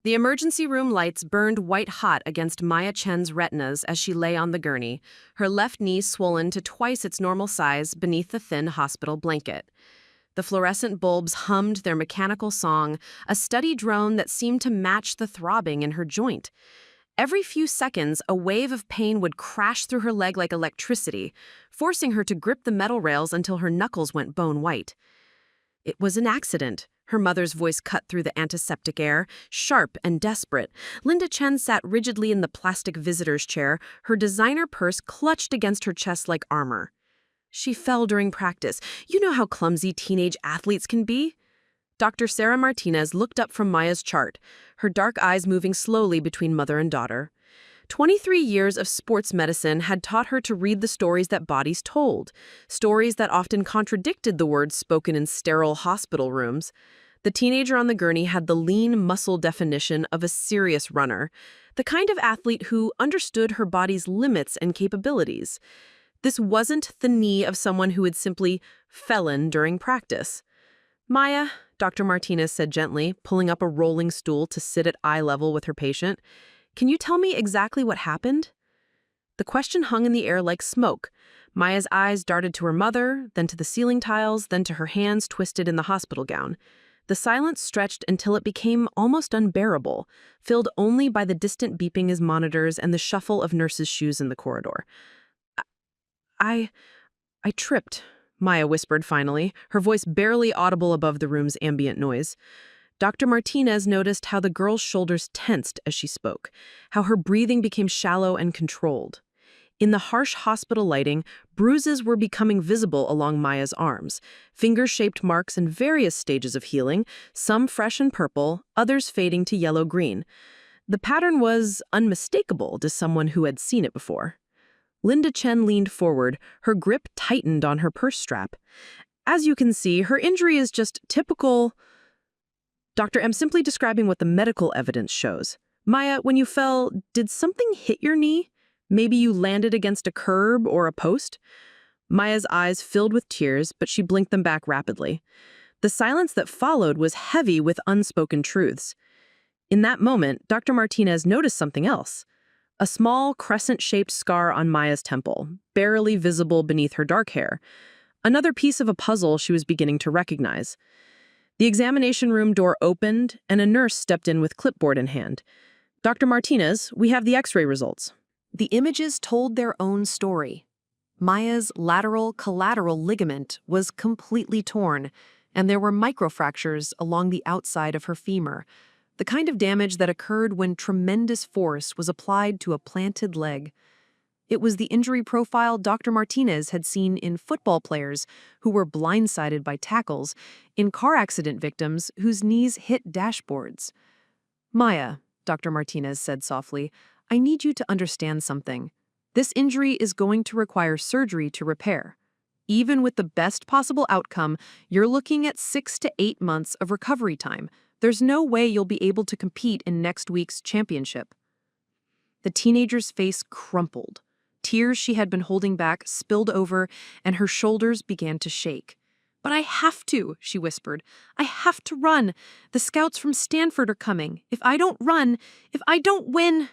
The emergency room lights burned white hot against Maya Chen's retinas as she lay on the gurney, her left knee swollen to twice its normal size beneath the thin hospital blanket. The fluorescent bulbs hummed their mechanical song, a steady drone that seemed to match the throbbing in her joint. Every few seconds, a wave of pain would crash through her leg like electricity, forcing her to grip the metal rails until her knuckles went bone white. It was an accident. Her mother's voice cut through the antiseptic air, sharp and desperate. Linda Chen sat rigidly in the plastic visitor's chair, her designer purse clutched against her chest like armor. She fell during practice. You know how clumsy teenage athletes can be? Dr. Sarah Martinez looked up from Maya's chart, her dark eyes moving slowly between mother and daughter. 23 years of sports medicine had taught her to read the stories that bodies told, stories that often contradicted the words spoken in sterile hospital rooms. The teenager on the gurney had the lean muscle definition of a serious runner, the kind of athlete who understood her body's limits and capabilities. This wasn't the knee of someone who had simply fallen during practice. "Maya," Dr. Martinez said gently, pulling up a rolling stool to sit at eye level with her patient, "can you tell me exactly what happened?" The question hung in the air like smoke. Maya's eyes darted to her mother, then to the ceiling tiles, then to her hands twisted in the hospital gown. The silence stretched until it became almost unbearable, filled only by the distant beeping as monitors and the shuffle of nurses' shoes in the corridor. I tripped," Maya whispered finally, her voice barely audible above the room's ambient noise. Dr. Martinez noticed how the girl's shoulders tensed as she spoke, how her breathing became shallow and controlled. In the harsh hospital lighting, bruises were becoming visible along Maya's arms, finger-shaped marks in various stages of healing, some fresh and purple, others fading to yellow-green. The pattern was unmistakable to someone who had seen it before. Linda Chen leaned forward, her grip tightened on her purse strap. "As you can see, her injury is just typical..." "Doctor, I'm simply describing what the medical evidence shows. Maya, when you fell, did something hit your knee? Maybe you landed against a curb or a post?" Maya's eyes filled with tears, but she blinked them back rapidly. The silence that followed was heavy with unspoken truths. In that moment, Dr. Martinez noticed something else. A small, crescent-shaped scar on Maya's temple, barely visible beneath her dark hair. Another piece of a puzzle she was beginning to recognize. The examination room door opened, and a nurse stepped in with clipboard in hand. "Dr. Martinez, we have the X-ray results." The images told their own story. Maya's lateral collateral ligament was completely torn, and there were microfractures along the outside of her femur, the kind of damage that occurred when tremendous force was applied to a planted leg. It was the injury profile Dr. Martinez had seen in football players who were blindsided by tackles, in car accident victims whose knees hit dashboards. "Maya," Dr. Martinez said softly, "I need you to understand something. This injury is going to require surgery to repair. Even with the best possible outcome, you're looking at 6 to 8 months of recovery time. There's no way you'll be able to compete in next week's championship." The teenager's face crumpled. Tears she had been holding back spilled over, and her shoulders began to shake. "But I have to," she whispered. "I have to run. The scouts from Stanford are coming. If I don't run, if I don't win..."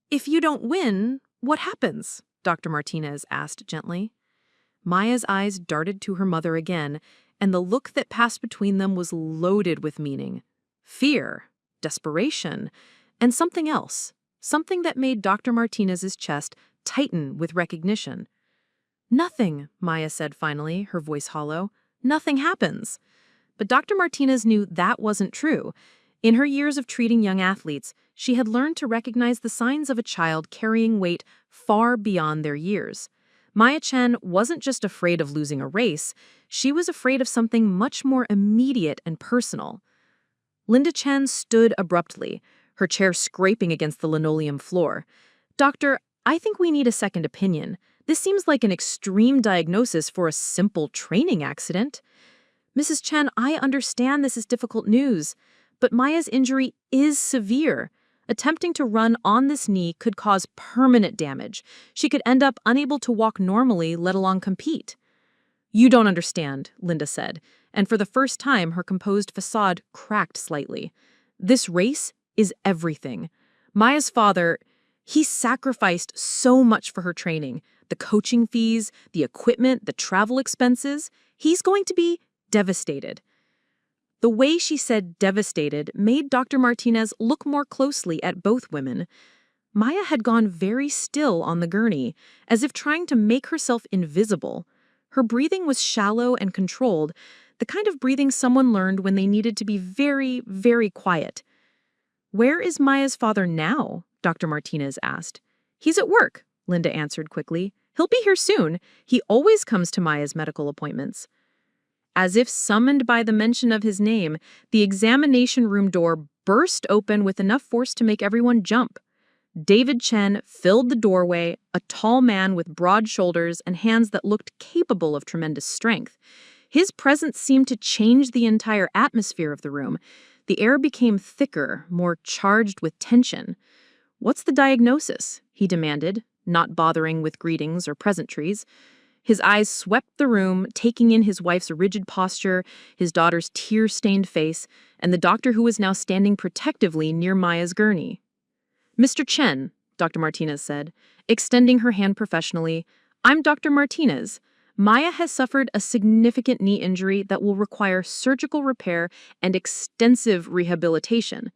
"If you don't win, what happens?" Dr. Martinez asked gently. Maya's eyes darted to her mother again, and the look that passed between them was loaded with meaning. Fear, desperation, and something else. Something that made Dr. Martinez's chest tighten with recognition. "Nothing," Maya said finally, her voice hollow. "Nothing happens." But Dr. Martinez knew that wasn't true. In her years of treating young athletes, she had learned to recognize the signs of a child carrying weight far beyond their years. Maya Chen wasn't just afraid of losing a race, she was afraid of something much more immediate and personal. Linda Chen stood abruptly, her chair scraping against the linoleum floor. "Doctor, I think we need a second opinion. This seems like an extreme diagnosis for a simple training accident." "Mrs. Chen, I understand this is difficult news, but Maya's injury is severe. Attempting to run on this knee could cause permanent damage. She could end up unable to walk normally, let alone compete." "You don't understand," Linda said, and for the first time her composed facade cracked slightly. "This race is everything. Maya's father, he sacrificed so much for her training. The coaching fees, the equipment, the travel expenses. He's going to be devastated. The way she said devastated made Dr. Martinez look more closely at both women. Maya had gone very still on the gurney, as if trying to make herself invisible. Her breathing was shallow and controlled, the kind of breathing someone learned when they needed to be very, very quiet. "Where is Maya's father now?" Dr. Martinez asked. "He's at work," Linda answered quickly. "He'll be here soon. He always comes to Maya's medical appointments." As if summoned by the mention of his name, the examination room door burst open with enough force to make everyone jump. David Chen filled the doorway, a tall man with broad shoulders and hands that looked capable of tremendous strength. His presence seemed to change the entire atmosphere of the room. The air became thicker, more charged with tension. "What's the diagnosis?" he demanded, not bothering with greetings or pleasantries. His eyes swept the room, taking in his wife's rigid posture, his daughter's tear-stained face, and the doctor who was now standing protectively near Maya's gurney. "Mr. Chen," Dr. Martinez said, extending her hand professionally, "I'm Dr. Martinez. Maya has suffered a significant knee injury that will require surgical repair and extensive rehabilitation."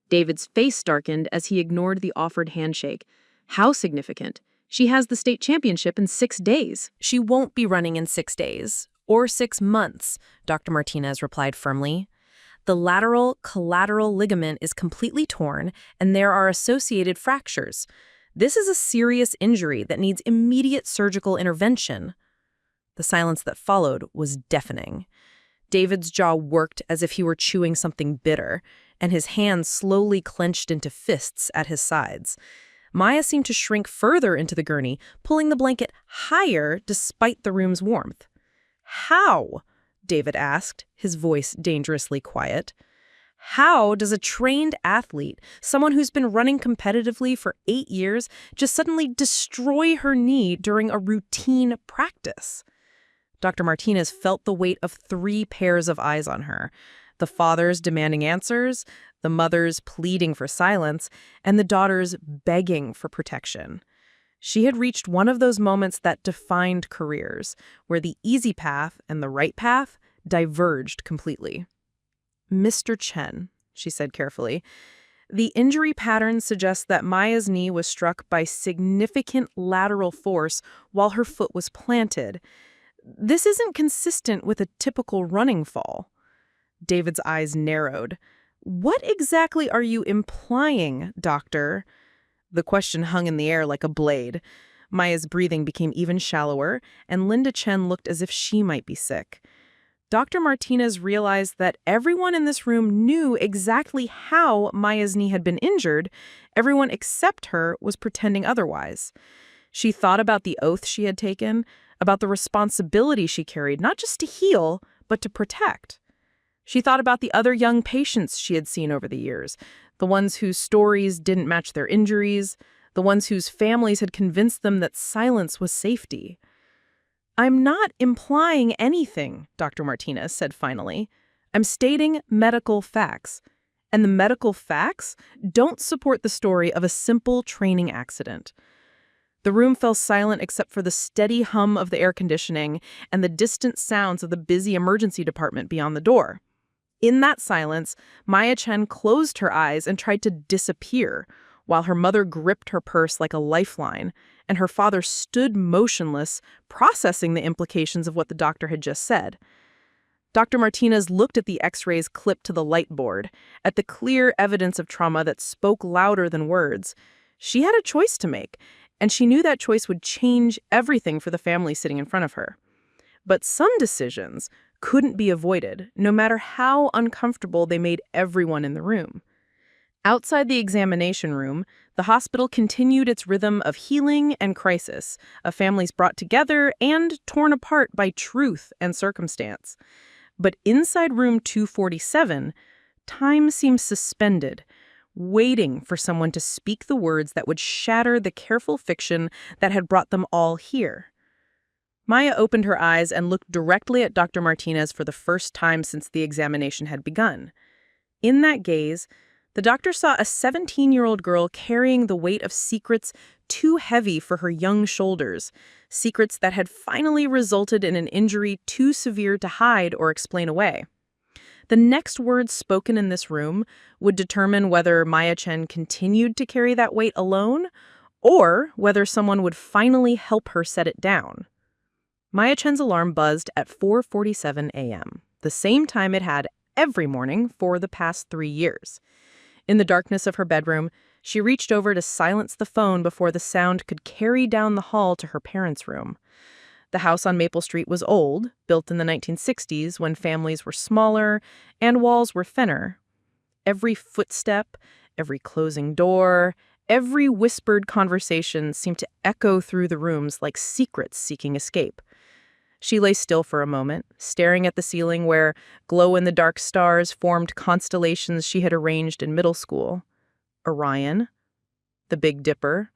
David's face darkened as he ignored the offered handshake. "How significant? She has the state championship in 6 days." "She won't be running in 6 days, or 6 months," Dr. Martinez replied firmly. "The lateral collateral ligament is completely torn, and there are associated fractures. This is a serious injury that needs immediate surgical intervention." The silence that followed was deafening. David's jaw worked as if he were chewing something bitter, and his hands slowly clenched into fists at his sides. Maya seemed to shrink further into the gurney, pulling the blanket higher despite the room's warmth. "How?" David asked, his voice dangerously quiet. "How does a trained athlete, someone who's been running competitively for 8 years, just suddenly destroy her knee during a routine practice?" Dr. Martinez felt the weight of 3 pairs of eyes on her. The father's demanding answers, the mother's pleading for silence, and the daughter's begging for protection. She had reached one of those moments that defined careers, where the easy path and the right path diverged completely. "Mr. Chen," she said carefully, "the injury pattern suggests that Maya's knee was struck by significant lateral force while her foot was planted. This isn't consistent with a typical running fall." David's eyes narrowed. "What exactly are you implying, doctor?" The question hung in the air like a blade. Maya's breathing became even shallower, and Linda Chen looked as if she might be sick. Dr. Martinez realized that everyone in this room knew exactly how Maya's knee had been injured. Everyone except her was pretending otherwise. She thought about the oath she had taken, about the responsibility she carried, not just to heal, but to protect. She thought about the other young patients she had seen over the years, the ones whose stories didn't match their injuries, the ones whose families had convinced them that silence was safety. "I'm not implying anything," Dr. Martinez said finally. "I'm stating medical facts. And the medical facts don't support the story of a simple training accident." The room fell silent except for the steady hum of the air conditioning and the distant sounds of the busy emergency department beyond the door. In that silence, Maya Chen closed her eyes and tried to disappear, while her mother gripped her purse like a lifeline, and her father stood motionless, processing the implications of what the doctor had just said. Dr. Martinez looked at the x-rays clipped to the light board, at the clear evidence of trauma that spoke louder than words. She had a choice to make, and she knew that choice would change everything for the family sitting in front of her. But some decisions couldn't be avoided, no matter how uncomfortable they made everyone in the room. Outside the examination room, the hospital continued its rhythm of healing and crisis, of families brought together and torn apart by truth and circumstance. But inside room 247, time seemed suspended, waiting for someone to speak the words that would shatter the careful fiction that had brought them all here. Maya opened her eyes and looked directly at Dr. Martinez for the first time since the examination had begun. In that gaze, The doctor saw a 17-year-old girl carrying the weight of secrets too heavy for her young shoulders, secrets that had finally resulted in an injury too severe to hide or explain away. The next words spoken in this room would determine whether Maya Chen continued to carry that weight alone or whether someone would finally help her set it down. Maya Chen's alarm buzzed at 4:47 a.m., the same time it had every morning for the past 3 years. In the darkness of her bedroom, she reached over to silence the phone before the sound could carry down the hall to her parents' room. The house on Maple Street was old, built in the 1960s when families were smaller and walls were thinner. Every footstep, every closing door, every whispered conversation seemed to echo through the rooms like secrets seeking escape. She lay still for a moment, staring at the ceiling where glow-in-the-dark stars formed constellations she had arranged in middle school. Orion, the Big Dipper,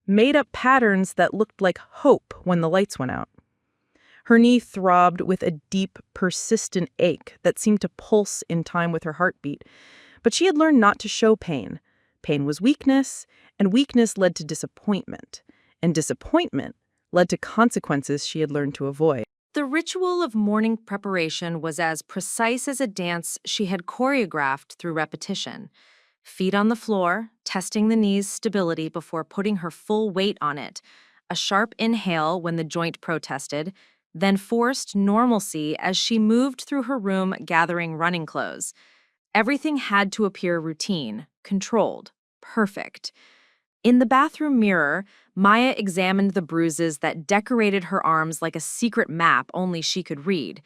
made up patterns that looked like hope when the lights went out. Her knee throbbed with a deep, persistent ache that seemed to pulse in time with her heartbeat, but she had learned not to show pain. Pain was weakness, and weakness led to disappointment, and disappointment led to consequences she had learned to avoid. The ritual of morning preparation was as precise as a dance she had choreographed through repetition. Feet on the floor, testing the knee's stability before putting her full weight on it. A sharp inhale when the joint protested, then forced normalcy as she moved through her room gathering running clothes. Everything had to appear routine, controlled, perfect. In the bathroom mirror, Maya examined the bruises that decorated her arms like a secret map only she could read.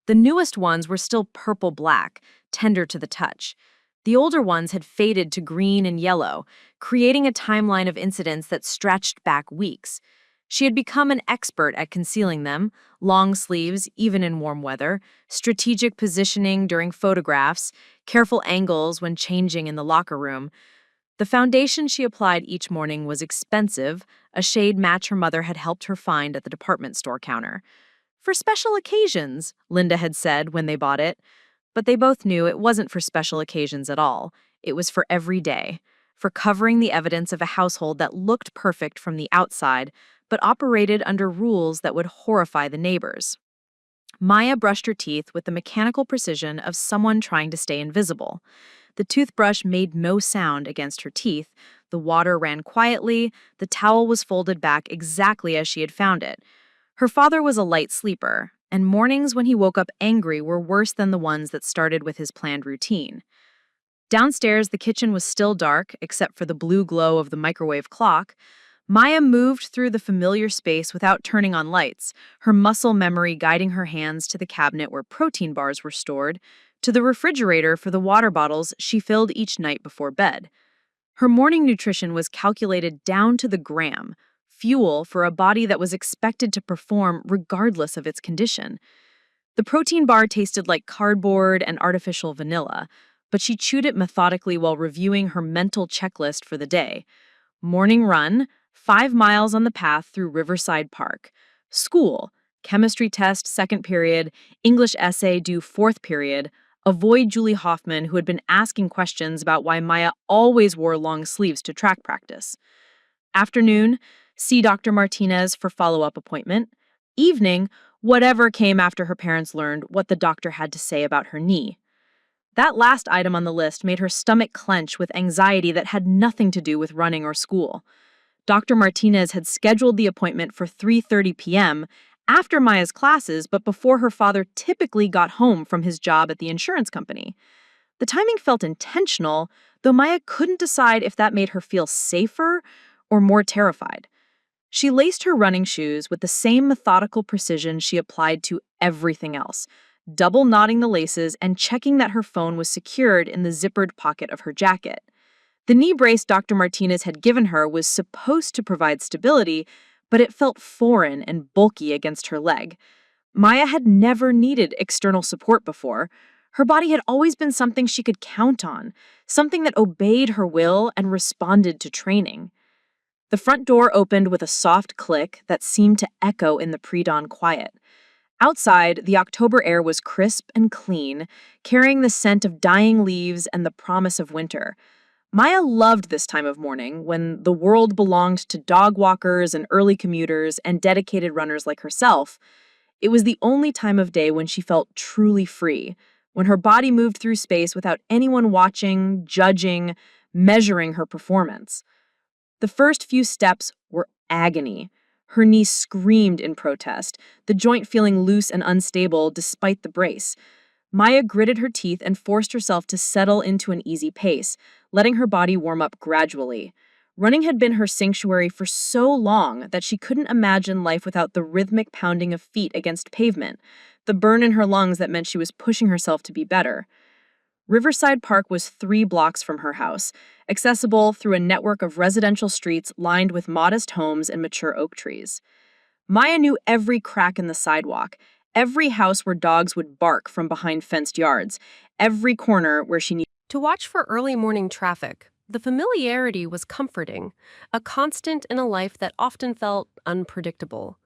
The newest ones were still purple-black, tender to the touch. The older ones had faded to green and yellow, creating a timeline of incidents that stretched back weeks. She had become an expert at concealing them, long sleeves even in warm weather, strategic positioning during photographs, careful angles when changing in the locker room. The foundation she applied each morning was expensive, a shade match her mother had helped her find at the department store counter. For special occasions, Linda had said when they bought it. But they both knew it wasn't for special occasions at all. It was for every day, for covering the evidence of a household that looked perfect from the outside, but operated under rules that would horrify the neighbors. Maya brushed her teeth with the mechanical precision of someone trying to stay invisible. The toothbrush made no sound against her teeth, the water ran quietly, the towel was folded back exactly as she had found it. Her father was a light sleeper, and mornings when he woke up angry were worse than the ones that started with his planned routine. Downstairs, the kitchen was still dark, except for the blue glow of the microwave clock. Maya moved through the familiar space without turning on lights, her muscle memory guiding her hands to the cabinet where protein bars were stored, to the refrigerator for the water bottles she filled each night before bed. Her morning nutrition was calculated down to the gram, fuel for a body that was expected to perform regardless of its condition. The protein bar tasted like cardboard and artificial vanilla, but she chewed it methodically while reviewing her mental checklist for the day. Morning run, 5 miles on the path through Riverside Park. School, chemistry test, second period, English essay due fourth period. Avoid Julie Hoffman, who had been asking questions about why Maya always wore long sleeves to track practice. Afternoon, see Dr. Martinez for follow-up appointment. Evening, whatever came after her parents learned what the doctor had to say about her knee. That last item on the list made her stomach clench with anxiety that had nothing to do with running or school. Dr. Martinez had scheduled the appointment for 3:30 p.m., after Maya's classes, but before her father typically got home from his job at the insurance company. The timing felt intentional, though Maya couldn't decide if that made her feel safer or more terrified. She laced her running shoes with the same methodical precision she applied to everything else, double knotting the laces and checking that her phone was secured in the zippered pocket of her jacket. The knee brace Dr. Martinez had given her was supposed to provide stability, but it felt foreign and bulky against her leg. Maya had never needed external support before. Her body had always been something she could count on, something that obeyed her will and responded to training. The front door opened with a soft click that seemed to echo in the pre-dawn quiet. Outside, the October air was crisp and clean, carrying the scent of dying leaves and the promise of winter. Maya loved this time of morning when the world belonged to dog walkers and early commuters and dedicated runners like herself. It was the only time of day when she felt truly free, when her body moved through space without anyone watching, judging, measuring her performance. The first few steps were agony. Her knee screamed in protest, the joint feeling loose and unstable despite the brace. Maya gritted her teeth and forced herself to settle into an easy pace, letting her body warm up gradually. Running had been her sanctuary for so long that she couldn't imagine life without the rhythmic pounding of feet against pavement, the burn in her lungs that meant she was pushing herself to be better. Riverside Park was 3 blocks from her house, accessible through a network of residential streets lined with modest homes and mature oak trees. Maya knew every crack in the sidewalk, every house where dogs would bark from behind fenced yards, every corner where she needed. To watch for early morning traffic, the familiarity was comforting, a constant in a life that often felt unpredictable.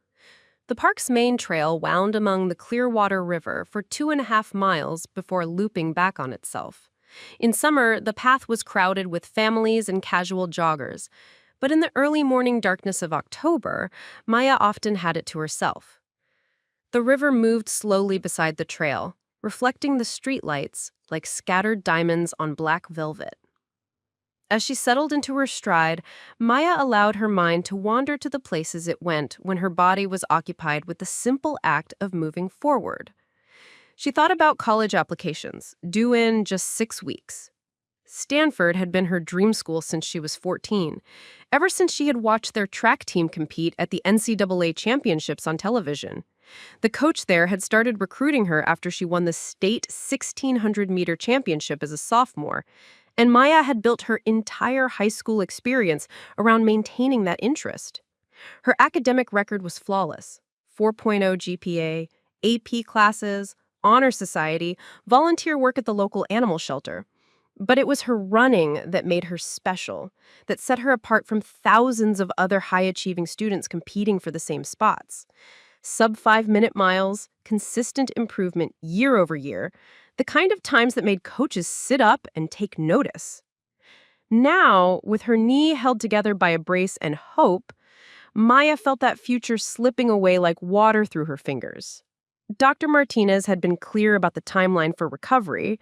The park's main trail wound among the Clearwater River for 2.5 miles before looping back on itself. In summer, the path was crowded with families and casual joggers, but in the early morning darkness of October, Maya often had it to herself. The river moved slowly beside the trail, reflecting the streetlights like scattered diamonds on black velvet. As she settled into her stride, Maya allowed her mind to wander to the places it went when her body was occupied with the simple act of moving forward. She thought about college applications, due in just 6 weeks. Stanford had been her dream school since she was 14, ever since she had watched their track team compete at the NCAA championships on television. The coach there had started recruiting her after she won the state 1,600-meter championship as a sophomore, and Maya had built her entire high school experience around maintaining that interest. Her academic record was flawless: 4.0 GPA, AP classes, honor society, volunteer work at the local animal shelter. But it was her running that made her special, that set her apart from thousands of other high-achieving students competing for the same spots. Sub-5-minute miles, consistent improvement year over year, the kind of times that made coaches sit up and take notice. Now, with her knee held together by a brace and hope, Maya felt that future slipping away like water through her fingers. Dr. Martinez had been clear about the timeline for recovery,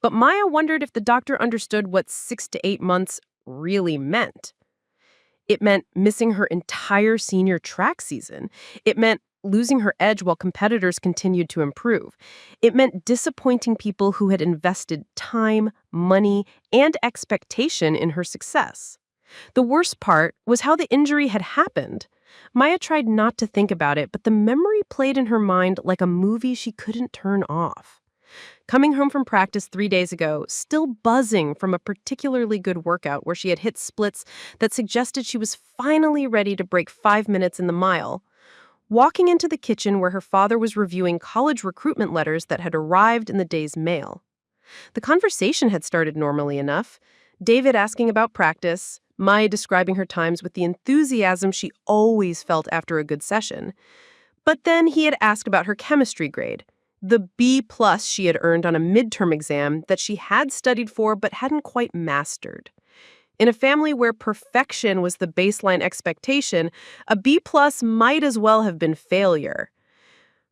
but Maya wondered if the doctor understood what 6 to 8 months really meant. It meant missing her entire senior track season. It meant losing her edge while competitors continued to improve. It meant disappointing people who had invested time, money, and expectation in her success. The worst part was how the injury had happened. Maya tried not to think about it, but the memory played in her mind like a movie she couldn't turn off. Coming home from practice 3 days ago, still buzzing from a particularly good workout where she had hit splits that suggested she was finally ready to break 5 minutes in the mile, walking into the kitchen where her father was reviewing college recruitment letters that had arrived in the day's mail. The conversation had started normally enough, David asking about practice, Maya describing her times with the enthusiasm she always felt after a good session. But then he had asked about her chemistry grade, the B+ she had earned on a midterm exam that she had studied for but hadn't quite mastered. In a family where perfection was the baseline expectation, a B+ might as well have been failure.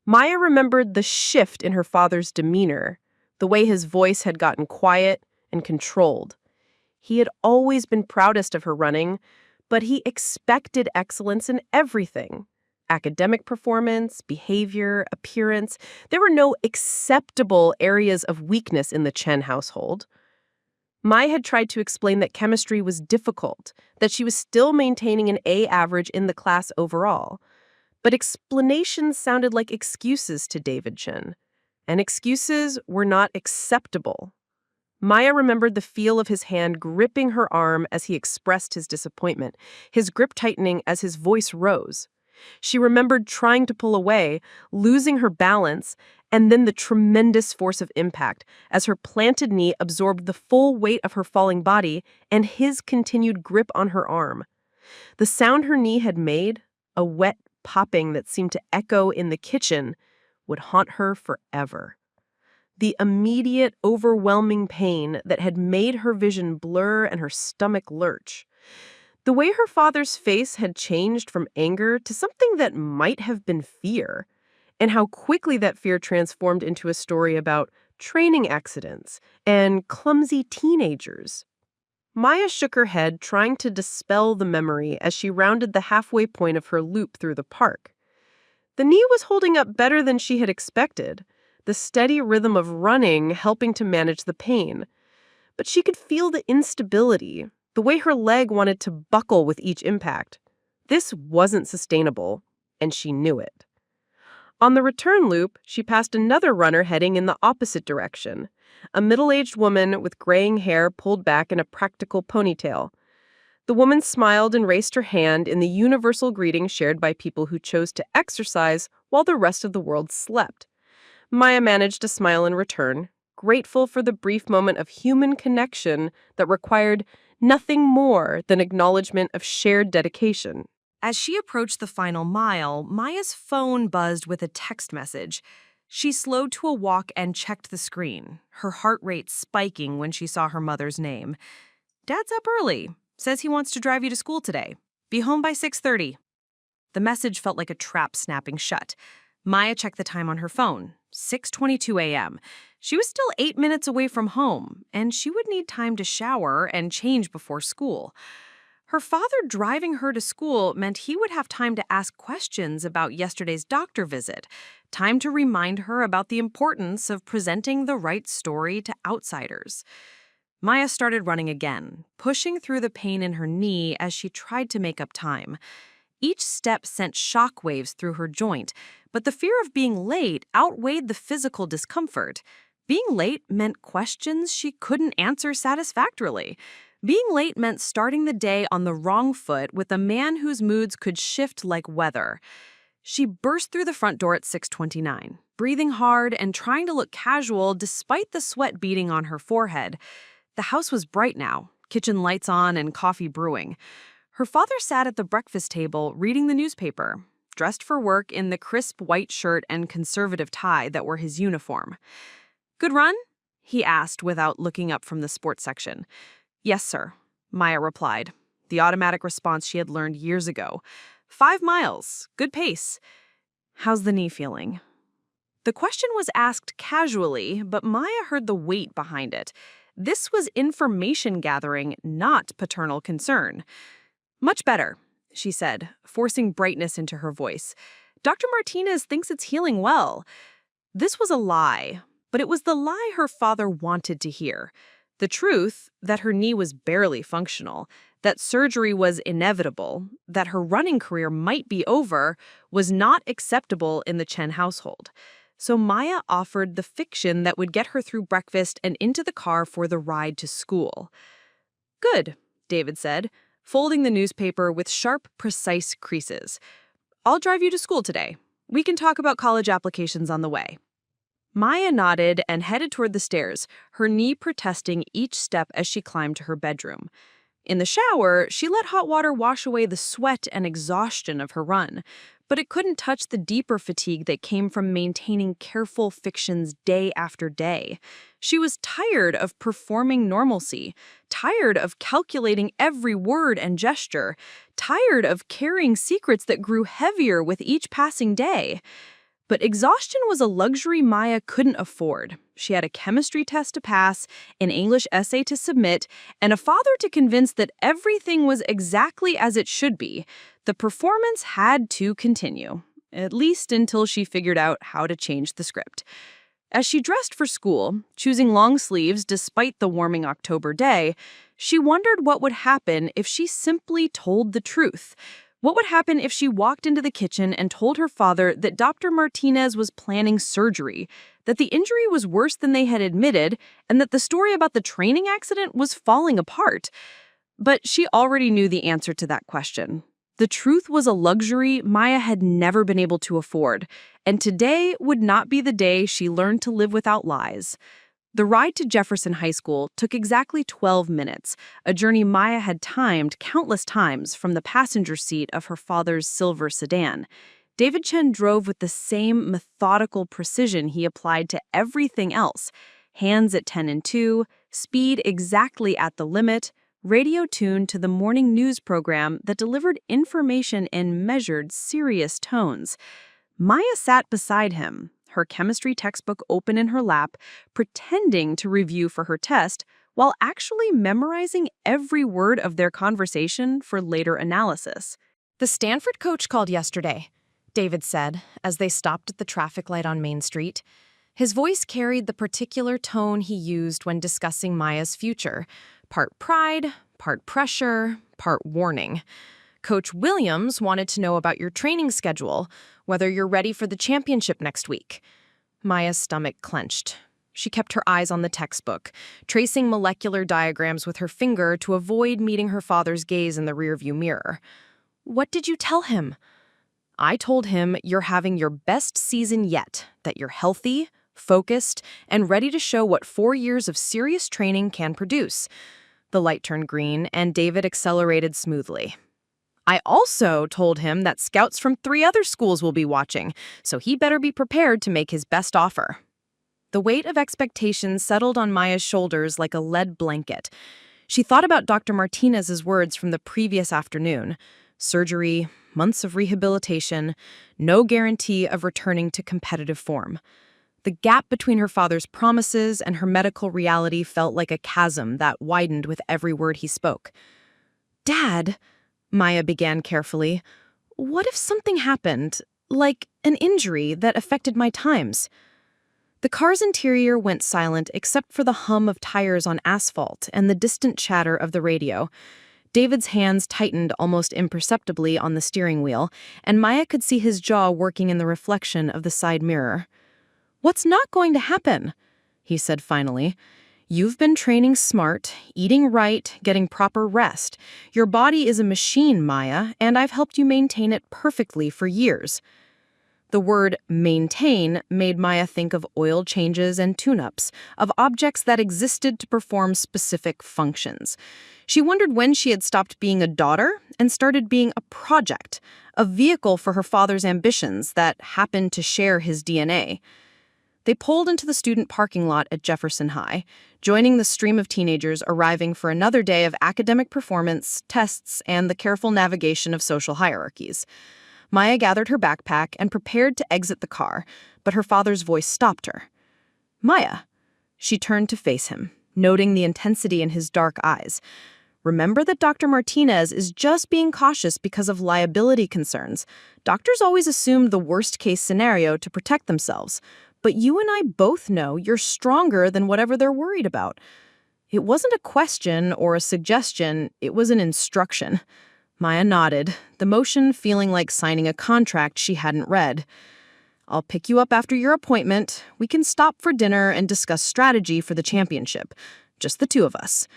Maya remembered the shift in her father's demeanor, the way his voice had gotten quiet and controlled. He had always been proudest of her running, but he expected excellence in everything. Academic performance, behavior, appearance. There were no acceptable areas of weakness in the Chen household. Maya had tried to explain that chemistry was difficult, that she was still maintaining an A average in the class overall. But explanations sounded like excuses to David Chen, and excuses were not acceptable. Maya remembered the feel of his hand gripping her arm as he expressed his disappointment, his grip tightening as his voice rose. She remembered trying to pull away, losing her balance, and then the tremendous force of impact as her planted knee absorbed the full weight of her falling body and his continued grip on her arm. The sound her knee had made, a wet popping that seemed to echo in the kitchen, would haunt her forever. The immediate, overwhelming pain that had made her vision blur and her stomach lurch. The way her father's face had changed from anger to something that might have been fear, and how quickly that fear transformed into a story about training accidents and clumsy teenagers. Maya shook her head, trying to dispel the memory as she rounded the halfway point of her loop through the park. The knee was holding up better than she had expected, the steady rhythm of running helping to manage the pain. But she could feel the instability, the way her leg wanted to buckle with each impact. This wasn't sustainable, and she knew it. On the return loop, she passed another runner heading in the opposite direction, a middle-aged woman with graying hair pulled back in a practical ponytail. The woman smiled and raised her hand in the universal greeting shared by people who chose to exercise while the rest of the world slept. Maya managed to smile in return, grateful for the brief moment of human connection that required nothing more than acknowledgement of shared dedication. As she approached the final mile, Maya's phone buzzed with a text message. She slowed to a walk and checked the screen, her heart rate spiking when she saw her mother's name. "Dad's up early. Says he wants to drive you to school today. Be home by 6:30. The message felt like a trap snapping shut. Maya checked the time on her phone. 6:22 a.m. She was still 8 minutes away from home, and she would need time to shower and change before school. Her father driving her to school meant he would have time to ask questions about yesterday's doctor visit, time to remind her about the importance of presenting the right story to outsiders. Maya started running again, pushing through the pain in her knee as she tried to make up time. Each step sent shockwaves through her joint, but the fear of being late outweighed the physical discomfort. Being late meant questions she couldn't answer satisfactorily. Being late meant starting the day on the wrong foot with a man whose moods could shift like weather. She burst through the front door at 6:29, breathing hard and trying to look casual despite the sweat beading on her forehead. The house was bright now, kitchen lights on and coffee brewing. Her father sat at the breakfast table reading the newspaper, dressed for work in the crisp white shirt and conservative tie that were his uniform. "Good run?" he asked without looking up from the sports section. "Yes, sir," Maya replied, the automatic response she had learned years ago. 5 miles, good pace. "How's the knee feeling?" The question was asked casually, but Maya heard the weight behind it. This was information gathering, not paternal concern. "Much better," she said, forcing brightness into her voice. "Dr. Martinez thinks it's healing well." This was a lie, but it was the lie her father wanted to hear. The truth, that her knee was barely functional, that surgery was inevitable, that her running career might be over, was not acceptable in the Chen household. So Maya offered the fiction that would get her through breakfast and into the car for the ride to school. "Good," David said, folding the newspaper with sharp, precise creases. "I'll drive you to school today. We can talk about college applications on the way." Maya nodded and headed toward the stairs, her knee protesting each step as she climbed to her bedroom. In the shower, she let hot water wash away the sweat and exhaustion of her run, but it couldn't touch the deeper fatigue that came from maintaining careful fictions day after day. She was tired of performing normalcy, tired of calculating every word and gesture, tired of carrying secrets that grew heavier with each passing day. But exhaustion was a luxury Maya couldn't afford. She had a chemistry test to pass, an English essay to submit, and a father to convince that everything was exactly as it should be. The performance had to continue, at least until she figured out how to change the script. As she dressed for school, choosing long sleeves despite the warming October day, she wondered what would happen if she simply told the truth. What would happen if she walked into the kitchen and told her father that Dr. Martinez was planning surgery, that the injury was worse than they had admitted, and that the story about the training accident was falling apart? But she already knew the answer to that question. The truth was a luxury Maya had never been able to afford, and today would not be the day she learned to live without lies. The ride to Jefferson High School took exactly 12 minutes, a journey Maya had timed countless times from the passenger seat of her father's silver sedan. David Chen drove with the same methodical precision he applied to everything else. Hands at 10 and 2, speed exactly at the limit, radio tuned to the morning news program that delivered information in measured, serious tones. Maya sat beside him, her chemistry textbook open in her lap, pretending to review for her test, while actually memorizing every word of their conversation for later analysis. "The Stanford coach called yesterday," David said, as they stopped at the traffic light on Main Street. His voice carried the particular tone he used when discussing Maya's future. Part pride, part pressure, part warning. "Coach Williams wanted to know about your training schedule, whether you're ready for the championship next week." Maya's stomach clenched. She kept her eyes on the textbook, tracing molecular diagrams with her finger to avoid meeting her father's gaze in the rearview mirror. "What did you tell him?" "I told him you're having your best season yet, that you're healthy, focused, and ready to show what 4 years of serious training can produce." The light turned green, and David accelerated smoothly. "I also told him that scouts from 3 other schools will be watching, so he better be prepared to make his best offer." The weight of expectation settled on Maya's shoulders like a lead blanket. She thought about Dr. Martinez's words from the previous afternoon. Surgery, months of rehabilitation, no guarantee of returning to competitive form. The gap between her father's promises and her medical reality felt like a chasm that widened with every word he spoke. "Dad," Maya began carefully, "what if something happened, like an injury that affected my times?" The car's interior went silent except for the hum of tires on asphalt and the distant chatter of the radio. David's hands tightened almost imperceptibly on the steering wheel, and Maya could see his jaw working in the reflection of the side mirror. "What's not going to happen?" he said finally. "You've been training smart, eating right, getting proper rest. Your body is a machine, Maya, and I've helped you maintain it perfectly for years." The word maintain made Maya think of oil changes and tune-ups, of objects that existed to perform specific functions. She wondered when she had stopped being a daughter and started being a project, a vehicle for her father's ambitions that happened to share his DNA. They pulled into the student parking lot at Jefferson High, joining the stream of teenagers arriving for another day of academic performance, tests, and the careful navigation of social hierarchies. Maya gathered her backpack and prepared to exit the car, but her father's voice stopped her. "Maya." She turned to face him, noting the intensity in his dark eyes. "Remember that Dr. Martinez is just being cautious because of liability concerns. Doctors always assume the worst-case scenario to protect themselves. But you and I both know you're stronger than whatever they're worried about." It wasn't a question or a suggestion, it was an instruction. Maya nodded, the motion feeling like signing a contract she hadn't read. "I'll pick you up after your appointment. We can stop for dinner and discuss strategy for the championship. Just the two of us."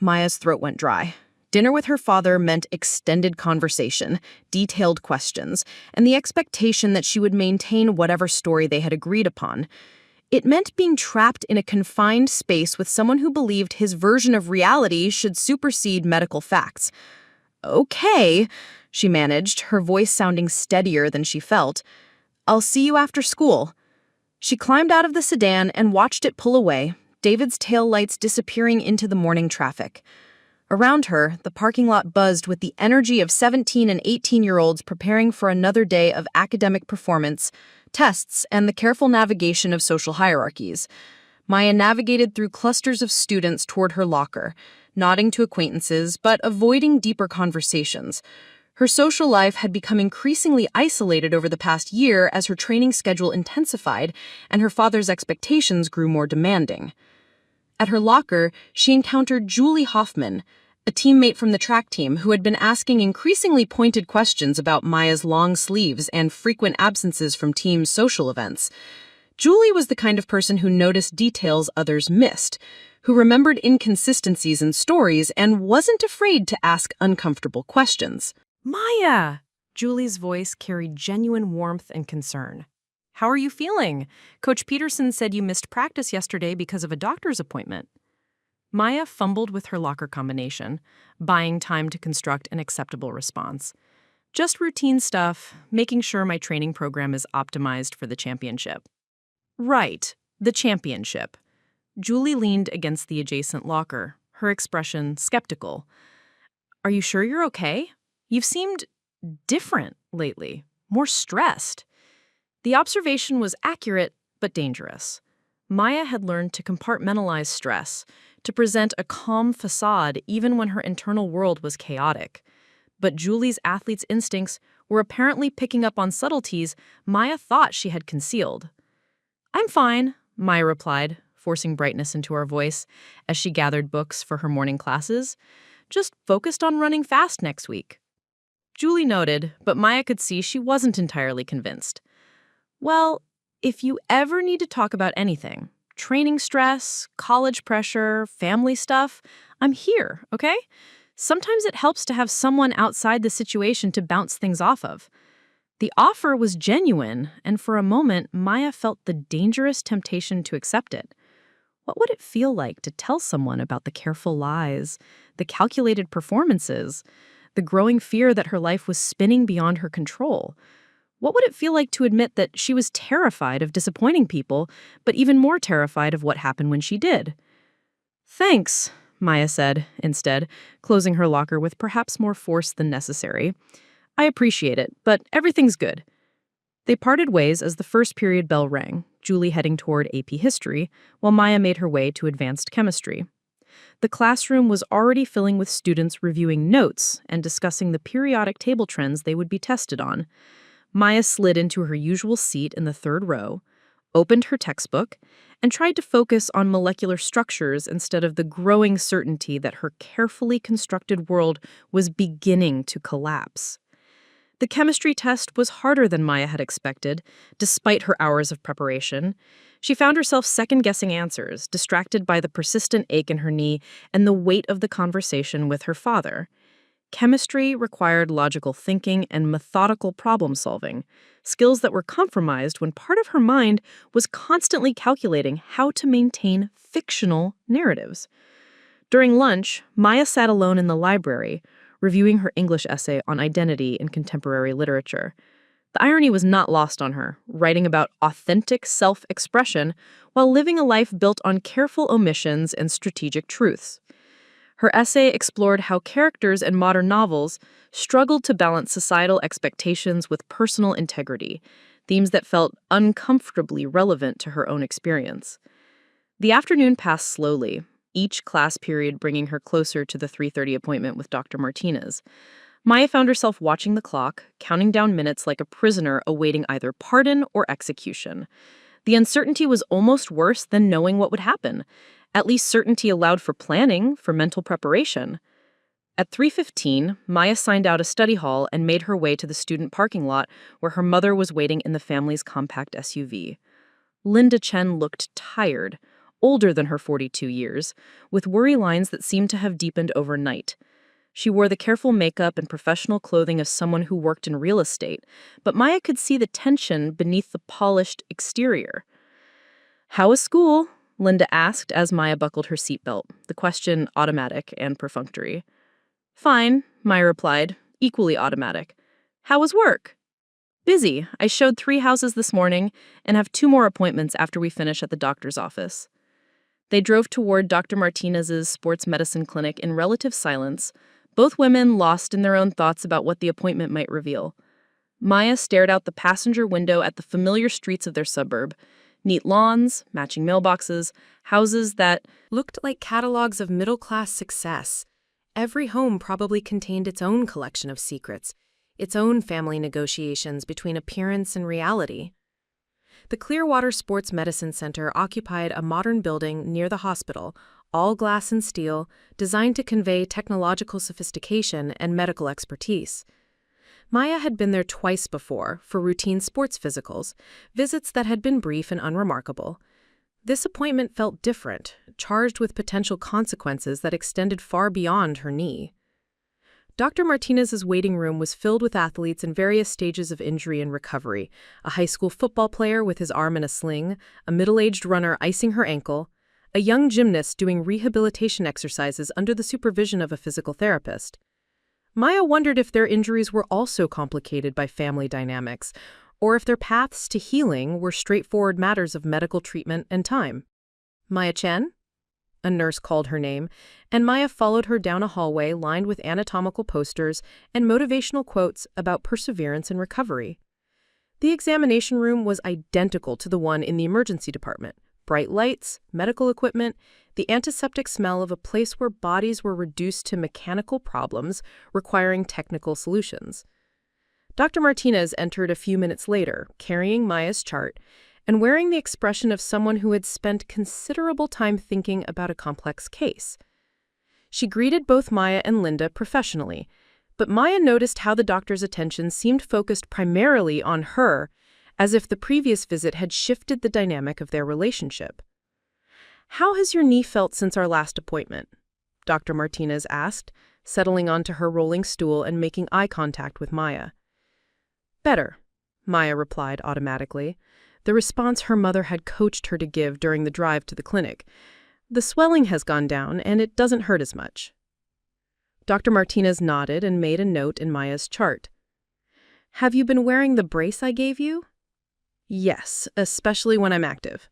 Maya's throat went dry. Dinner with her father meant extended conversation, detailed questions, and the expectation that she would maintain whatever story they had agreed upon. It meant being trapped in a confined space with someone who believed his version of reality should supersede medical facts. "Okay," she managed, her voice sounding steadier than she felt. "I'll see you after school." She climbed out of the sedan and watched it pull away, David's taillights disappearing into the morning traffic. Around her, the parking lot buzzed with the energy of 17 and 18-year-olds preparing for another day of academic performance, tests, and the careful navigation of social hierarchies. Maya navigated through clusters of students toward her locker, nodding to acquaintances but avoiding deeper conversations. Her social life had become increasingly isolated over the past year as her training schedule intensified and her father's expectations grew more demanding. At her locker, she encountered Julie Hoffman, a teammate from the track team who had been asking increasingly pointed questions about Maya's long sleeves and frequent absences from team social events. Julie was the kind of person who noticed details others missed, who remembered inconsistencies in stories and wasn't afraid to ask uncomfortable questions. "Maya!" Julie's voice carried genuine warmth and concern. "How are you feeling? Coach Peterson said you missed practice yesterday because of a doctor's appointment." Maya fumbled with her locker combination, buying time to construct an acceptable response. Just routine stuff, making sure my training program is optimized for the championship. Right, the championship. Julie leaned against the adjacent locker, her expression skeptical. Are you sure you're okay? You've seemed different lately, more stressed. The observation was accurate, but dangerous. Maya had learned to compartmentalize stress, to present a calm facade even when her internal world was chaotic. But Julie's athlete's instincts were apparently picking up on subtleties Maya thought she had concealed. I'm fine, Maya replied, forcing brightness into her voice as she gathered books for her morning classes. Just focused on running fast next week. Julie noted, but Maya could see she wasn't entirely convinced. Well, if you ever need to talk about anything, training stress, college pressure, family stuff, I'm here, okay? Sometimes it helps to have someone outside the situation to bounce things off of. The offer was genuine, and for a moment, Maya felt the dangerous temptation to accept it. What would it feel like to tell someone about the careful lies, the calculated performances, the growing fear that her life was spinning beyond her control? What would it feel like to admit that she was terrified of disappointing people, but even more terrified of what happened when she did? Thanks, Maya said, instead, closing her locker with perhaps more force than necessary. I appreciate it, but everything's good. They parted ways as the first period bell rang, Julie heading toward AP History, while Maya made her way to Advanced Chemistry. The classroom was already filling with students reviewing notes and discussing the periodic table trends they would be tested on. Maya slid into her usual seat in the third row, opened her textbook, and tried to focus on molecular structures instead of the growing certainty that her carefully constructed world was beginning to collapse. The chemistry test was harder than Maya had expected, despite her hours of preparation. She found herself second-guessing answers, distracted by the persistent ache in her knee and the weight of the conversation with her father. Chemistry required logical thinking and methodical problem-solving, skills that were compromised when part of her mind was constantly calculating how to maintain fictional narratives. During lunch, Maya sat alone in the library, reviewing her English essay on identity in contemporary literature. The irony was not lost on her, writing about authentic self-expression while living a life built on careful omissions and strategic truths. Her essay explored how characters in modern novels struggled to balance societal expectations with personal integrity, themes that felt uncomfortably relevant to her own experience. The afternoon passed slowly, each class period bringing her closer to the 3:30 appointment with Dr. Martinez. Maya found herself watching the clock, counting down minutes like a prisoner awaiting either pardon or execution. The uncertainty was almost worse than knowing what would happen. At least certainty allowed for planning, for mental preparation. At 3:15, Maya signed out a study hall and made her way to the student parking lot where her mother was waiting in the family's compact SUV. Linda Chen looked tired, older than her 42 years, with worry lines that seemed to have deepened overnight. She wore the careful makeup and professional clothing of someone who worked in real estate, but Maya could see the tension beneath the polished exterior. "How was school?" Linda asked as Maya buckled her seatbelt, the question automatic and perfunctory. "Fine," Maya replied, equally automatic. "How was work?" "Busy. I showed 3 houses this morning and have 2 more appointments after we finish at the doctor's office." They drove toward Dr. Martinez's sports medicine clinic in relative silence, both women lost in their own thoughts about what the appointment might reveal. Maya stared out the passenger window at the familiar streets of their suburb. Neat lawns, matching mailboxes, houses that Looked like catalogs of middle-class success. Every home probably contained its own collection of secrets, its own family negotiations between appearance and reality. The Clearwater Sports Medicine Center occupied a modern building near the hospital, all glass and steel, designed to convey technological sophistication and medical expertise. Maya had been there twice before for routine sports physicals, visits that had been brief and unremarkable. This appointment felt different, charged with potential consequences that extended far beyond her knee. Dr. Martinez's waiting room was filled with athletes in various stages of injury and recovery, a high school football player with his arm in a sling, a middle-aged runner icing her ankle, a young gymnast doing rehabilitation exercises under the supervision of a physical therapist. Maya wondered if their injuries were also complicated by family dynamics, or if their paths to healing were straightforward matters of medical treatment and time. Maya Chen? A nurse called her name, and Maya followed her down a hallway lined with anatomical posters and motivational quotes about perseverance and recovery. The examination room was identical to the one in the emergency department. Bright lights, medical equipment, the antiseptic smell of a place where bodies were reduced to mechanical problems requiring technical solutions. Dr. Martinez entered a few minutes later, carrying Maya's chart and wearing the expression of someone who had spent considerable time thinking about a complex case. She greeted both Maya and Linda professionally, but Maya noticed how the doctor's attention seemed focused primarily on her, as if the previous visit had shifted the dynamic of their relationship. "How has your knee felt since our last appointment?" Dr. Martinez asked, settling onto her rolling stool and making eye contact with Maya. "Better," Maya replied automatically, the response her mother had coached her to give during the drive to the clinic. "The swelling has gone down, and it doesn't hurt as much." Dr. Martinez nodded and made a note in Maya's chart. "Have you been wearing the brace I gave you?" "Yes, especially when I'm active."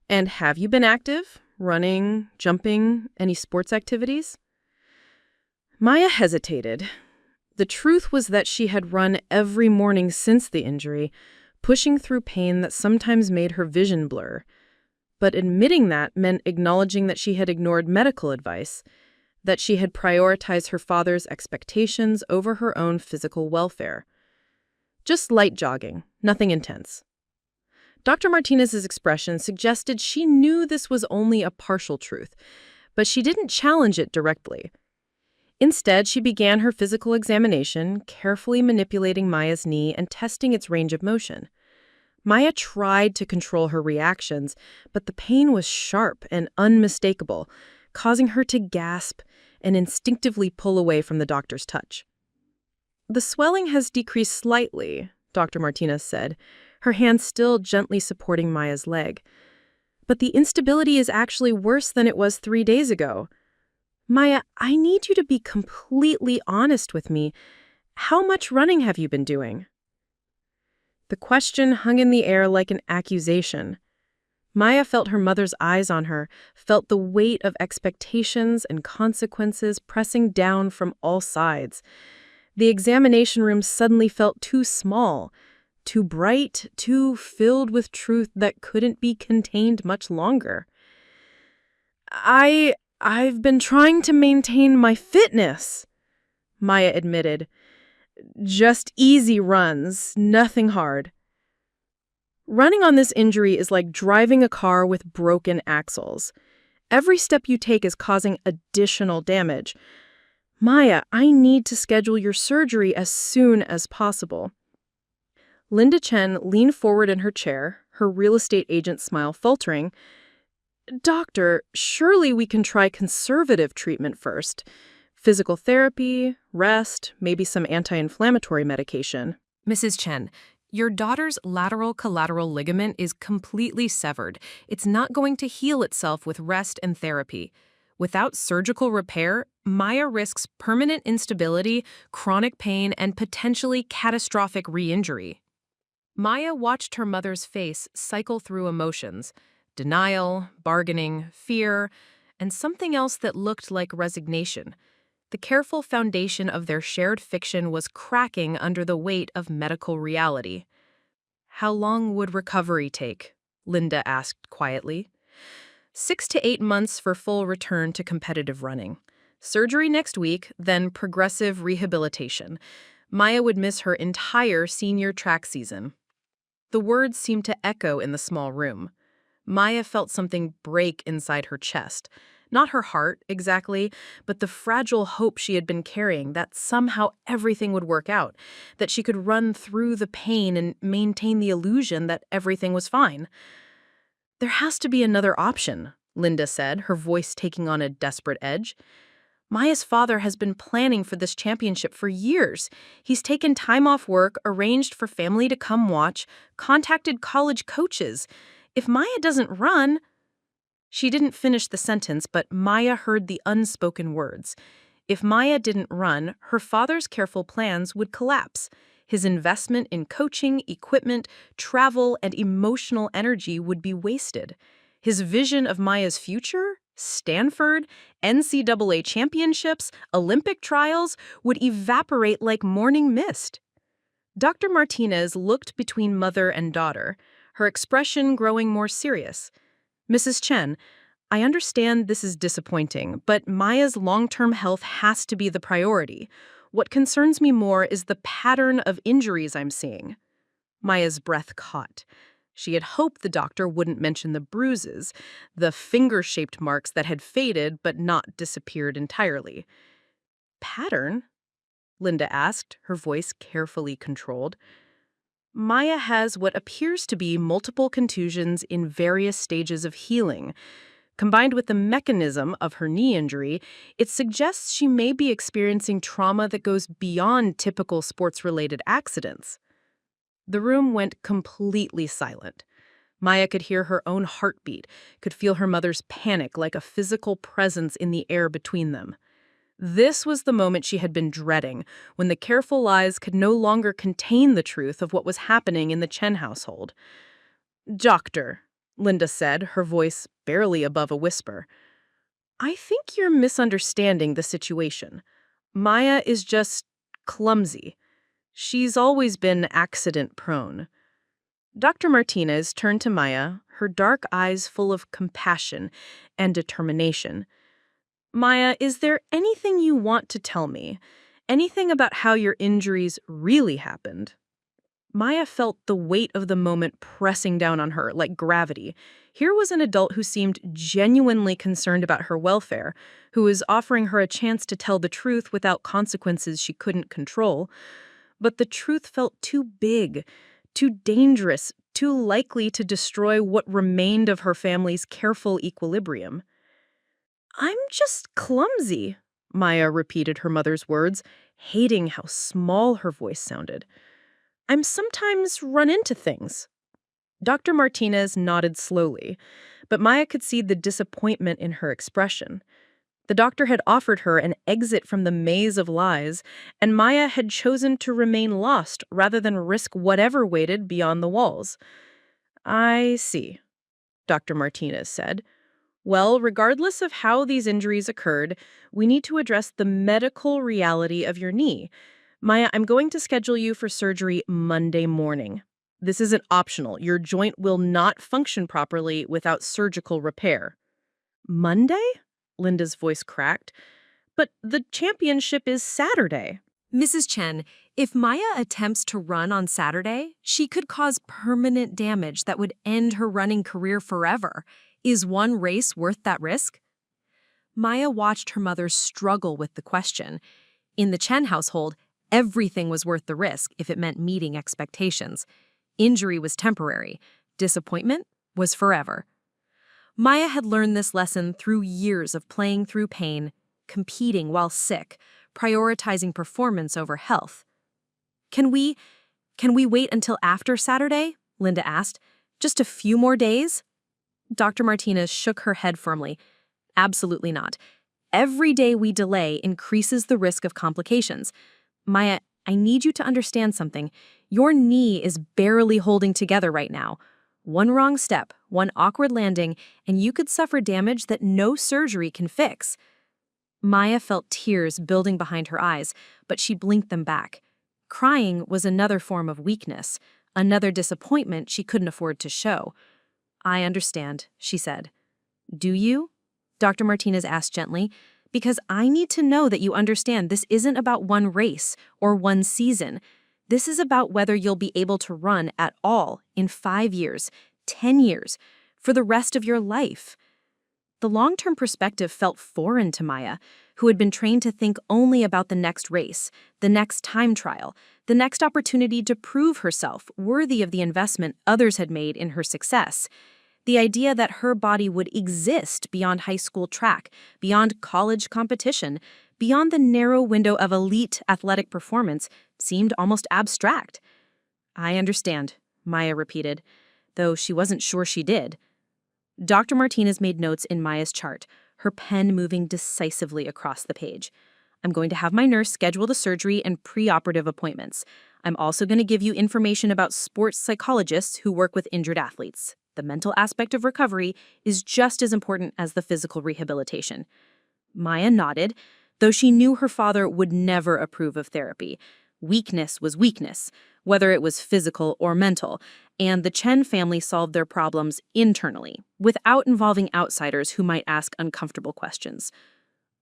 "And have you been active? Running, jumping, any sports activities?" Maya hesitated. The truth was that she had run every morning since the injury, pushing through pain that sometimes made her vision blur. But admitting that meant acknowledging that she had ignored medical advice, that she had prioritized her father's expectations over her own physical welfare. Just light jogging, nothing intense. Dr. Martinez's expression suggested she knew this was only a partial truth, but she didn't challenge it directly. Instead, she began her physical examination, carefully manipulating Maya's knee and testing its range of motion. Maya tried to control her reactions, but the pain was sharp and unmistakable, causing her to gasp and instinctively pull away from the doctor's touch. "The swelling has decreased slightly," Dr. Martinez said, her hand still gently supporting Maya's leg. "But the instability is actually worse than it was 3 days ago. Maya, I need you to be completely honest with me. How much running have you been doing?" The question hung in the air like an accusation. Maya felt her mother's eyes on her, felt the weight of expectations and consequences pressing down from all sides. The examination room suddenly felt too small, too bright, too filled with truth that couldn't be contained much longer. I've been trying to maintain my fitness," Maya admitted. "Just easy runs, nothing hard." Running on this injury is like driving a car with broken axles. Every step you take is causing additional damage. "Maya, I need to schedule your surgery as soon as possible." Linda Chen leaned forward in her chair, her real estate agent smile faltering. "Doctor, surely we can try conservative treatment first. Physical therapy, rest, maybe some anti-inflammatory medication." Mrs. Chen, your daughter's lateral collateral ligament is completely severed. It's not going to heal itself with rest and therapy. Without surgical repair, Maya risks permanent instability, chronic pain, and potentially catastrophic re-injury. Maya watched her mother's face cycle through emotions: denial, bargaining, fear, and something else that looked like resignation. The careful foundation of their shared fiction was cracking under the weight of medical reality. "How long would recovery take?" Linda asked quietly. 6 to 8 months for full return to competitive running. Surgery next week, then progressive rehabilitation. Maya would miss her entire senior track season. The words seemed to echo in the small room. Maya felt something break inside her chest. Not her heart, exactly, but the fragile hope she had been carrying that somehow everything would work out, that she could run through the pain and maintain the illusion that everything was fine. "There has to be another option," Linda said, her voice taking on a desperate edge. "Maya's father has been planning for this championship for years. He's taken time off work, arranged for family to come watch, contacted college coaches. If Maya doesn't run—" She didn't finish the sentence, but Maya heard the unspoken words. If Maya didn't run, her father's careful plans would collapse. His investment in coaching, equipment, travel, and emotional energy would be wasted. His vision of Maya's future, Stanford, NCAA championships, Olympic trials, would evaporate like morning mist. Dr. Martinez looked between mother and daughter, her expression growing more serious. Mrs. Chen, I understand this is disappointing, but Maya's long-term health has to be the priority. What concerns me more is the pattern of injuries I'm seeing. Maya's breath caught. She had hoped the doctor wouldn't mention the bruises, the finger-shaped marks that had faded but not disappeared entirely. Pattern? Linda asked, her voice carefully controlled. Maya has what appears to be multiple contusions in various stages of healing. Combined with the mechanism of her knee injury, it suggests she may be experiencing trauma that goes beyond typical sports-related accidents. The room went completely silent. Maya could hear her own heartbeat, could feel her mother's panic like a physical presence in the air between them. This was the moment she had been dreading, when the careful lies could no longer contain the truth of what was happening in the Chen household. "Doctor," Linda said, her voice barely above a whisper, "I think you're misunderstanding the situation. Maya is just clumsy. She's always been accident-prone." Dr. Martinez turned to Maya, her dark eyes full of compassion and determination. "Maya, is there anything you want to tell me? Anything about how your injuries really happened?" Maya felt the weight of the moment pressing down on her like gravity. Here was an adult who seemed genuinely concerned about her welfare, who was offering her a chance to tell the truth without consequences she couldn't control. But the truth felt too big, too dangerous, too likely to destroy what remained of her family's careful equilibrium. "I'm just clumsy," Maya repeated her mother's words, hating how small her voice sounded. "I'm sometimes run into things." Dr. Martinez nodded slowly, but Maya could see the disappointment in her expression. The doctor had offered her an exit from the maze of lies, and Maya had chosen to remain lost rather than risk whatever waited beyond the walls. "I see," Dr. Martinez said. "Well, regardless of how these injuries occurred, we need to address the medical reality of your knee. Maya, I'm going to schedule you for surgery Monday morning. This isn't optional. Your joint will not function properly without surgical repair." "Monday?" Linda's voice cracked. "But the championship is Saturday." Mrs. Chen, if Maya attempts to run on Saturday, she could cause permanent damage that would end her running career forever. Is one race worth that risk? Maya watched her mother struggle with the question. In the Chen household, everything was worth the risk if it meant meeting expectations. Injury was temporary. Disappointment was forever. Maya had learned this lesson through years of playing through pain, competing while sick, prioritizing performance over health. Can we wait until after Saturday?" Linda asked. "Just a few more days?" Dr. Martinez shook her head firmly. "Absolutely not. Every day we delay increases the risk of complications. Maya, I need you to understand something. Your knee is barely holding together right now. One wrong step, one awkward landing, and you could suffer damage that no surgery can fix." Maya felt tears building behind her eyes, but she blinked them back. Crying was another form of weakness, another disappointment she couldn't afford to show. "I understand," she said. "Do you?" Dr. Martinez asked gently. "Because I need to know that you understand this isn't about one race or one season. This is about whether you'll be able to run at all in 5 years, 10 years, for the rest of your life." The long-term perspective felt foreign to Maya, who had been trained to think only about the next race, the next time trial, the next opportunity to prove herself worthy of the investment others had made in her success. The idea that her body would exist beyond high school track, beyond college competition, beyond the narrow window of elite athletic performance seemed almost abstract. "I understand," Maya repeated, though she wasn't sure she did. Dr. Martinez made notes in Maya's chart, her pen moving decisively across the page. I'm going to have my nurse schedule the surgery and preoperative appointments. I'm also going to give you information about sports psychologists who work with injured athletes. The mental aspect of recovery is just as important as the physical rehabilitation." Maya nodded, though she knew her father would never approve of therapy. Weakness was weakness, whether it was physical or mental, and the Chen family solved their problems internally, without involving outsiders who might ask uncomfortable questions.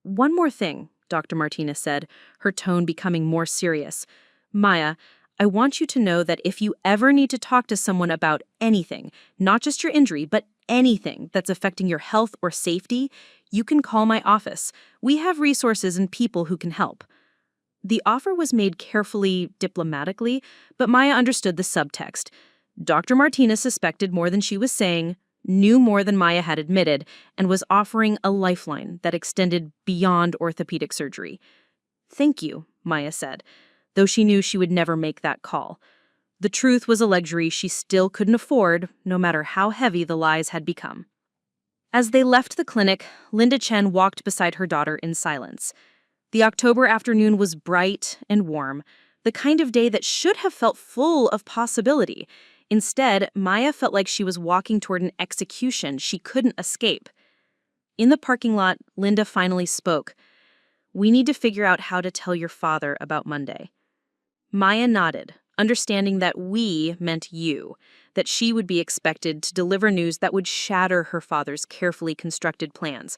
"One more thing," Dr. Martinez said, her tone becoming more serious. "Maya, I want you to know that if you ever need to talk to someone about anything, not just your injury, but anything that's affecting your health or safety, you can call my office. We have resources and people who can help." The offer was made carefully, diplomatically, but Maya understood the subtext. Dr. Martinez suspected more than she was saying, knew more than Maya had admitted, and was offering a lifeline that extended beyond orthopedic surgery. "Thank you," Maya said, though she knew she would never make that call. The truth was a luxury she still couldn't afford, no matter how heavy the lies had become. As they left the clinic, Linda Chen walked beside her daughter in silence. The October afternoon was bright and warm, the kind of day that should have felt full of possibility. Instead, Maya felt like she was walking toward an execution she couldn't escape. In the parking lot, Linda finally spoke. "We need to figure out how to tell your father about Monday." Maya nodded, understanding that "we" meant you, that she would be expected to deliver news that would shatter her father's carefully constructed plans.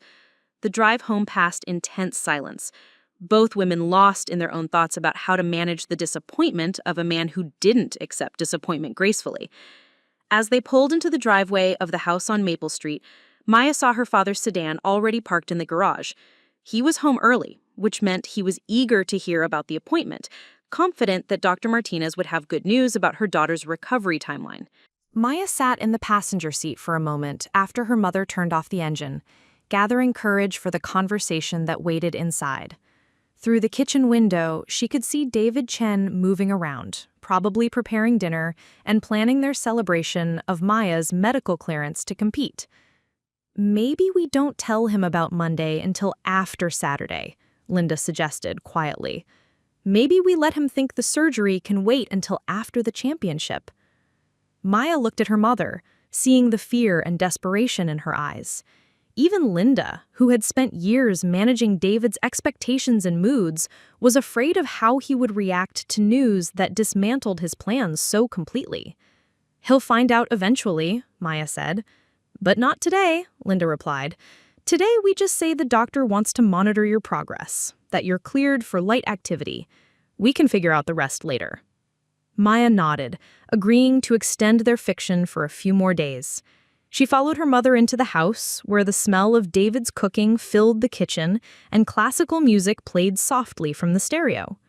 The drive home passed in tense silence, both women lost in their own thoughts about how to manage the disappointment of a man who didn't accept disappointment gracefully. As they pulled into the driveway of the house on Maple Street, Maya saw her father's sedan already parked in the garage. He was home early, which meant he was eager to hear about the appointment, confident that Dr. Martinez would have good news about her daughter's recovery timeline. Maya sat in the passenger seat for a moment after her mother turned off the engine, gathering courage for the conversation that waited inside. Through the kitchen window, she could see David Chen moving around, probably preparing dinner and planning their celebration of Maya's medical clearance to compete. "Maybe we don't tell him about Monday until after Saturday," Linda suggested quietly. "Maybe we let him think the surgery can wait until after the championship." Maya looked at her mother, seeing the fear and desperation in her eyes. Even Linda, who had spent years managing David's expectations and moods, was afraid of how he would react to news that dismantled his plans so completely. "He'll find out eventually," Maya said. "But not today," Linda replied. "Today we just say the doctor wants to monitor your progress, that you're cleared for light activity. We can figure out the rest later." Maya nodded, agreeing to extend their fiction for a few more days. She followed her mother into the house, where the smell of David's cooking filled the kitchen and classical music played softly from the stereo.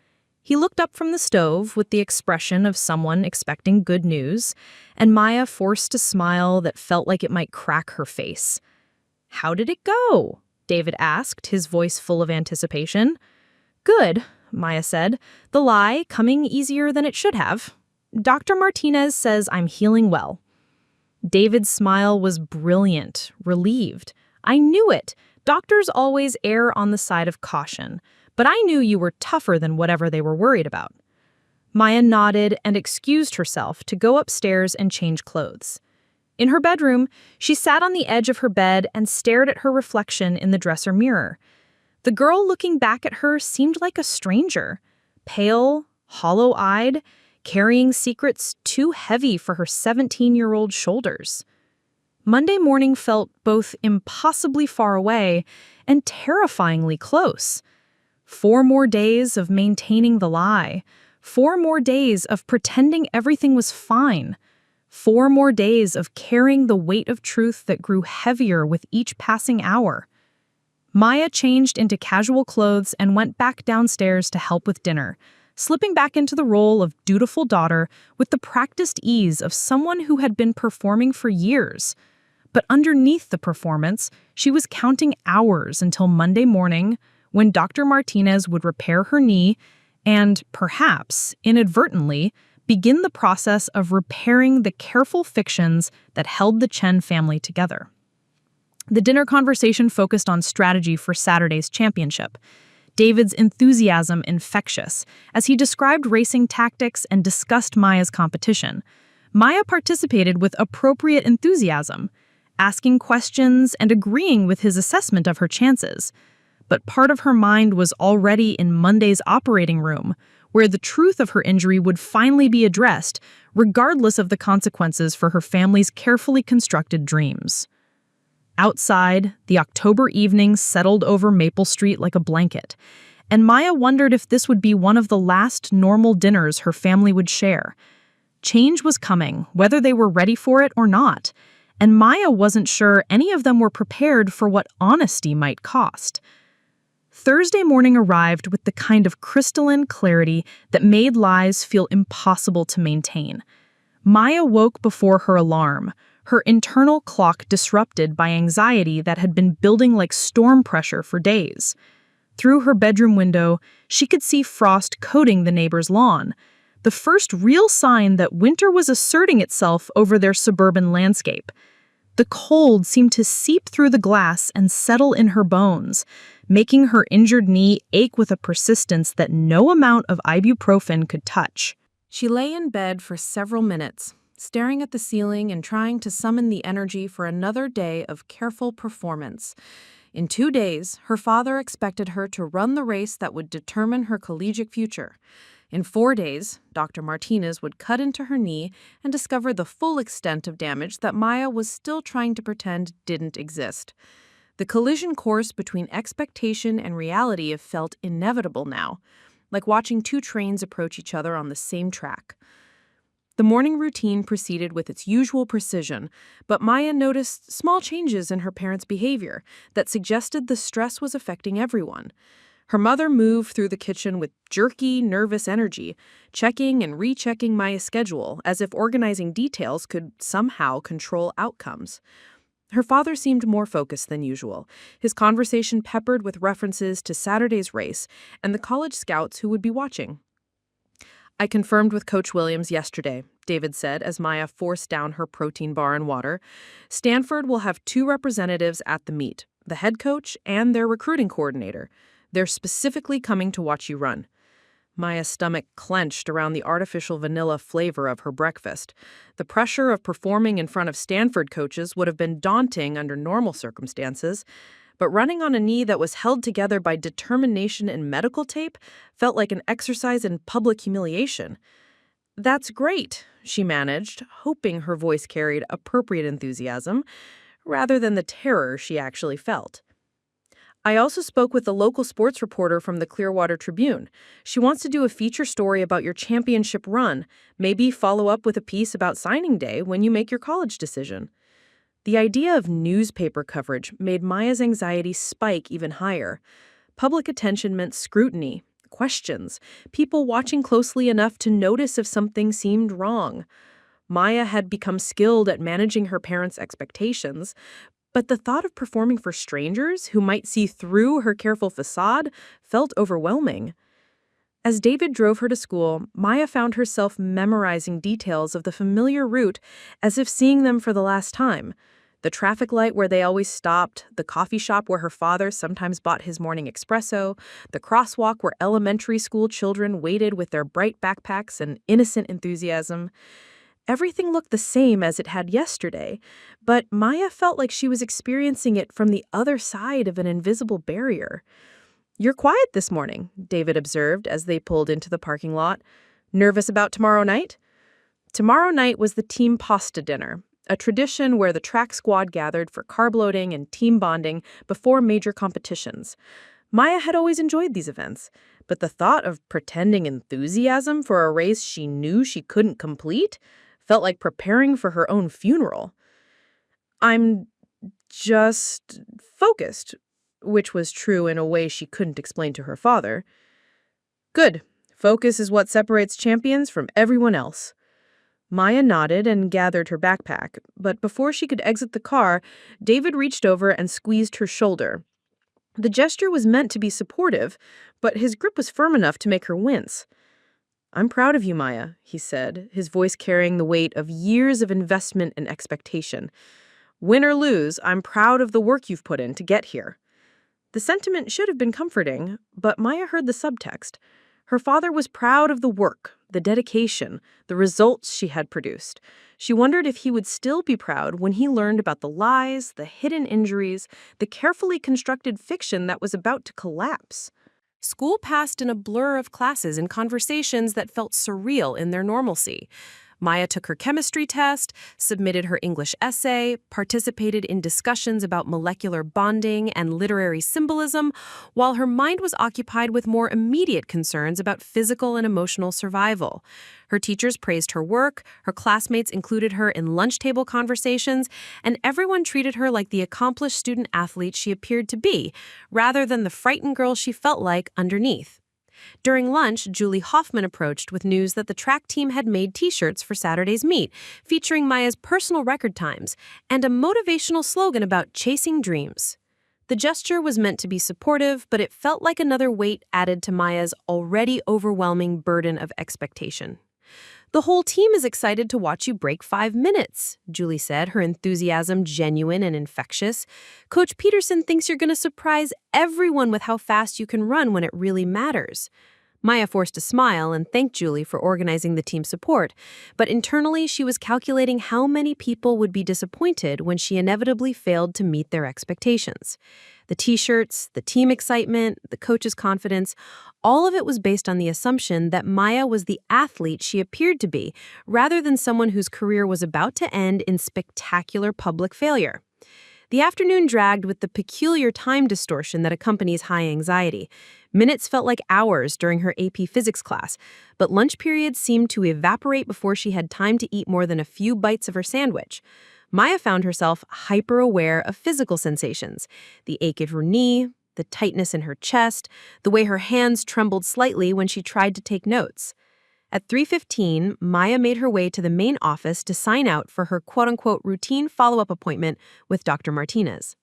He looked up from the stove with the expression of someone expecting good news, and Maya forced a smile that felt like it might crack her face. "How did it go?" David asked, his voice full of anticipation. "Good," Maya said, the lie coming easier than it should have. "Dr. Martinez says I'm healing well." David's smile was brilliant, relieved. "I knew it. Doctors always err on the side of caution, but I knew you were tougher than whatever they were worried about." Maya nodded and excused herself to go upstairs and change clothes. In her bedroom, she sat on the edge of her bed and stared at her reflection in the dresser mirror. The girl looking back at her seemed like a stranger, pale, hollow-eyed, carrying secrets too heavy for her 17-year-old shoulders. Monday morning felt both impossibly far away and terrifyingly close. 4 more days of maintaining the lie. 4 more days of pretending everything was fine. 4 more days of carrying the weight of truth that grew heavier with each passing hour. Maya changed into casual clothes and went back downstairs to help with dinner, slipping back into the role of dutiful daughter with the practiced ease of someone who had been performing for years. But underneath the performance, she was counting hours until Monday morning, when Dr. Martinez would repair her knee and, perhaps inadvertently, begin the process of repairing the careful fictions that held the Chen family together. The dinner conversation focused on strategy for Saturday's championship. David's enthusiasm infectious, as he described racing tactics and discussed Maya's competition. Maya participated with appropriate enthusiasm, asking questions and agreeing with his assessment of her chances. But part of her mind was already in Monday's operating room, where the truth of her injury would finally be addressed, regardless of the consequences for her family's carefully constructed dreams. Outside, the October evening settled over Maple Street like a blanket, and Maya wondered if this would be one of the last normal dinners her family would share. Change was coming, whether they were ready for it or not, and Maya wasn't sure any of them were prepared for what honesty might cost. Thursday morning arrived with the kind of crystalline clarity that made lies feel impossible to maintain. Maya woke before her alarm, her internal clock disrupted by anxiety that had been building like storm pressure for days. Through her bedroom window, she could see frost coating the neighbor's lawn, the first real sign that winter was asserting itself over their suburban landscape. The cold seemed to seep through the glass and settle in her bones, making her injured knee ache with a persistence that no amount of ibuprofen could touch. She lay in bed for several minutes, staring at the ceiling and trying to summon the energy for another day of careful performance. In 2 days, her father expected her to run the race that would determine her collegiate future. In 4 days, Dr. Martinez would cut into her knee and discover the full extent of damage that Maya was still trying to pretend didn't exist. The collision course between expectation and reality felt inevitable now, like watching 2 trains approach each other on the same track. The morning routine proceeded with its usual precision, but Maya noticed small changes in her parents' behavior that suggested the stress was affecting everyone. Her mother moved through the kitchen with jerky, nervous energy, checking and rechecking Maya's schedule as if organizing details could somehow control outcomes. Her father seemed more focused than usual, his conversation peppered with references to Saturday's race and the college scouts who would be watching. "I confirmed with Coach Williams yesterday," David said as Maya forced down her protein bar and water. "Stanford will have 2 representatives at the meet, the head coach and their recruiting coordinator. They're specifically coming to watch you run." Maya's stomach clenched around the artificial vanilla flavor of her breakfast. The pressure of performing in front of Stanford coaches would have been daunting under normal circumstances, but running on a knee that was held together by determination and medical tape felt like an exercise in public humiliation. "That's great," she managed, hoping her voice carried appropriate enthusiasm, rather than the terror she actually felt. "I also spoke with the local sports reporter from the Clearwater Tribune. She wants to do a feature story about your championship run, maybe follow up with a piece about signing day when you make your college decision." The idea of newspaper coverage made Maya's anxiety spike even higher. Public attention meant scrutiny, questions, people watching closely enough to notice if something seemed wrong. Maya had become skilled at managing her parents' expectations, but the thought of performing for strangers who might see through her careful facade felt overwhelming. As David drove her to school, Maya found herself memorizing details of the familiar route as if seeing them for the last time. The traffic light where they always stopped, the coffee shop where her father sometimes bought his morning espresso, the crosswalk where elementary school children waited with their bright backpacks and innocent enthusiasm. Everything looked the same as it had yesterday, but Maya felt like she was experiencing it from the other side of an invisible barrier. "You're quiet this morning," David observed as they pulled into the parking lot. "Nervous about tomorrow night?" Tomorrow night was the team pasta dinner, a tradition where the track squad gathered for carb loading and team bonding before major competitions. Maya had always enjoyed these events, but the thought of pretending enthusiasm for a race she knew she couldn't complete felt like preparing for her own funeral. "I'm just focused," which was true in a way she couldn't explain to her father. "Good. Focus is what separates champions from everyone else." Maya nodded and gathered her backpack, but before she could exit the car, David reached over and squeezed her shoulder. The gesture was meant to be supportive, but his grip was firm enough to make her wince. "I'm proud of you, Maya," he said, his voice carrying the weight of years of investment and expectation. "Win or lose, I'm proud of the work you've put in to get here." The sentiment should have been comforting, but Maya heard the subtext. Her father was proud of the work, the dedication, the results she had produced. She wondered if he would still be proud when he learned about the lies, the hidden injuries, the carefully constructed fiction that was about to collapse. School passed in a blur of classes and conversations that felt surreal in their normalcy. Maya took her chemistry test, submitted her English essay, participated in discussions about molecular bonding and literary symbolism, while her mind was occupied with more immediate concerns about physical and emotional survival. Her teachers praised her work, her classmates included her in lunch table conversations, and everyone treated her like the accomplished student-athlete she appeared to be, rather than the frightened girl she felt like underneath. During lunch, Julie Hoffman approached with news that the track team had made T-shirts for Saturday's meet, featuring Maya's personal record times and a motivational slogan about chasing dreams. The gesture was meant to be supportive, but it felt like another weight added to Maya's already overwhelming burden of expectation. "The whole team is excited to watch you break 5 minutes," Julie said, her enthusiasm genuine and infectious. "Coach Peterson thinks you're going to surprise everyone with how fast you can run when it really matters." Maya forced a smile and thanked Julie for organizing the team support, but internally she was calculating how many people would be disappointed when she inevitably failed to meet their expectations. The T-shirts, the team excitement, the coach's confidence, all of it was based on the assumption that Maya was the athlete she appeared to be, rather than someone whose career was about to end in spectacular public failure. The afternoon dragged with the peculiar time distortion that accompanies high anxiety. Minutes felt like hours during her AP physics class, but lunch periods seemed to evaporate before she had time to eat more than a few bites of her sandwich. Maya found herself hyper-aware of physical sensations, the ache of her knee, the tightness in her chest, the way her hands trembled slightly when she tried to take notes. At 3:15, Maya made her way to the main office to sign out for her quote-unquote routine follow-up appointment with Dr. Martinez.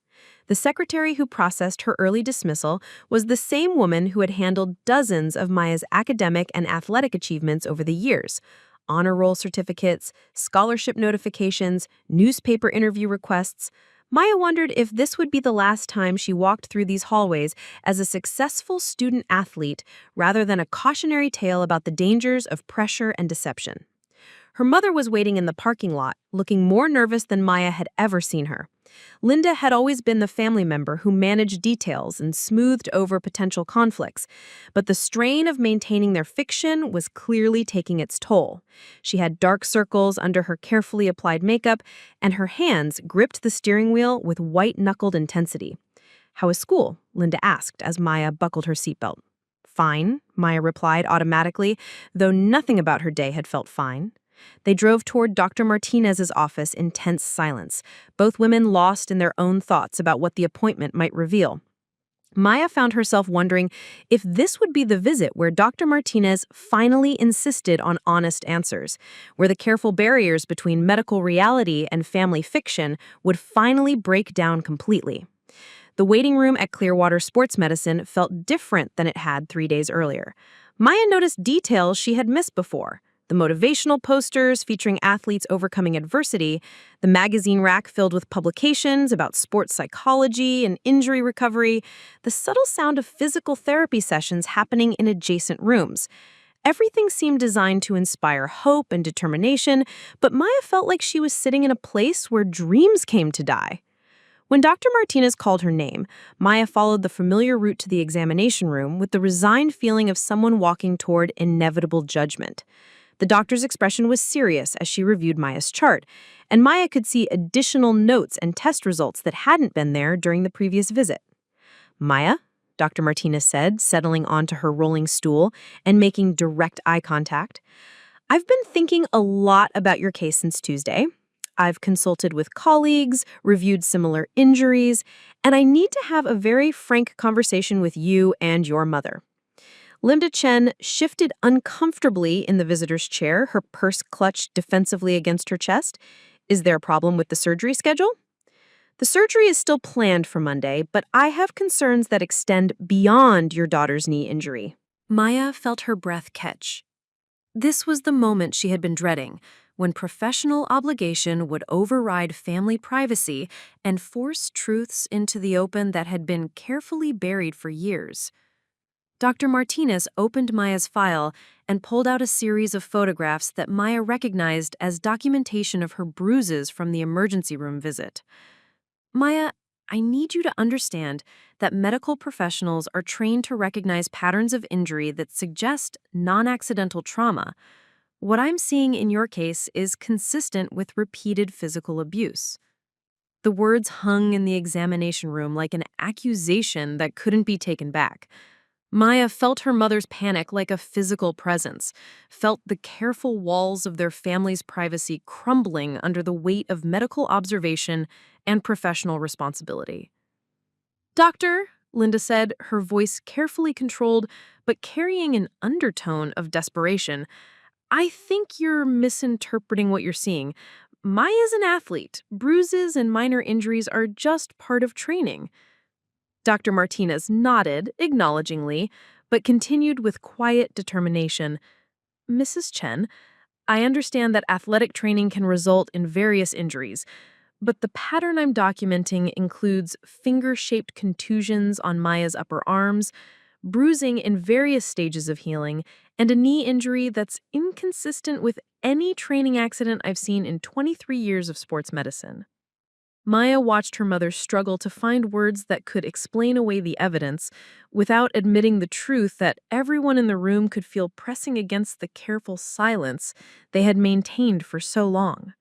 The secretary who processed her early dismissal was the same woman who had handled dozens of Maya's academic and athletic achievements over the years: honor roll certificates, scholarship notifications, newspaper interview requests. Maya wondered if this would be the last time she walked through these hallways as a successful student-athlete rather than a cautionary tale about the dangers of pressure and deception. Her mother was waiting in the parking lot, looking more nervous than Maya had ever seen her. Linda had always been the family member who managed details and smoothed over potential conflicts, but the strain of maintaining their fiction was clearly taking its toll. She had dark circles under her carefully applied makeup, and her hands gripped the steering wheel with white-knuckled intensity. "How is school?" Linda asked as Maya buckled her seatbelt. "Fine," Maya replied automatically, though nothing about her day had felt fine. They drove toward Dr. Martinez's office in tense silence, both women lost in their own thoughts about what the appointment might reveal. Maya found herself wondering if this would be the visit where Dr. Martinez finally insisted on honest answers, where the careful barriers between medical reality and family fiction would finally break down completely. The waiting room at Clearwater Sports Medicine felt different than it had 3 days earlier. Maya noticed details she had missed before: the motivational posters featuring athletes overcoming adversity, the magazine rack filled with publications about sports psychology and injury recovery, the subtle sound of physical therapy sessions happening in adjacent rooms. Everything seemed designed to inspire hope and determination, but Maya felt like she was sitting in a place where dreams came to die. When Dr. Martinez called her name, Maya followed the familiar route to the examination room with the resigned feeling of someone walking toward inevitable judgment. The doctor's expression was serious as she reviewed Maya's chart, and Maya could see additional notes and test results that hadn't been there during the previous visit. "Maya," Dr. Martinez said, settling onto her rolling stool and making direct eye contact, "I've been thinking a lot about your case since Tuesday. I've consulted with colleagues, reviewed similar injuries, and I need to have a very frank conversation with you and your mother." Linda Chen shifted uncomfortably in the visitor's chair, her purse clutched defensively against her chest. "Is there a problem with the surgery schedule?" "The surgery is still planned for Monday, but I have concerns that extend beyond your daughter's knee injury." Maya felt her breath catch. This was the moment she had been dreading, when professional obligation would override family privacy and force truths into the open that had been carefully buried for years. Dr. Martinez opened Maya's file and pulled out a series of photographs that Maya recognized as documentation of her bruises from the emergency room visit. Maya, I need you to understand that medical professionals are trained to recognize patterns of injury that suggest non-accidental trauma. What I'm seeing in your case is consistent with repeated physical abuse. The words hung in the examination room like an accusation that couldn't be taken back. Maya felt her mother's panic like a physical presence, felt the careful walls of their family's privacy crumbling under the weight of medical observation and professional responsibility. "Doctor," Linda said, her voice carefully controlled but carrying an undertone of desperation, "I think you're misinterpreting what you're seeing. Maya's an athlete. Bruises and minor injuries are just part of training." Dr. Martinez nodded, acknowledgingly, but continued with quiet determination. "Mrs. Chen, I understand that athletic training can result in various injuries, but the pattern I'm documenting includes finger-shaped contusions on Maya's upper arms, bruising in various stages of healing, and a knee injury that's inconsistent with any training accident I've seen in 23 years of sports medicine." Maya watched her mother struggle to find words that could explain away the evidence without admitting the truth that everyone in the room could feel pressing against the careful silence they had maintained for so long.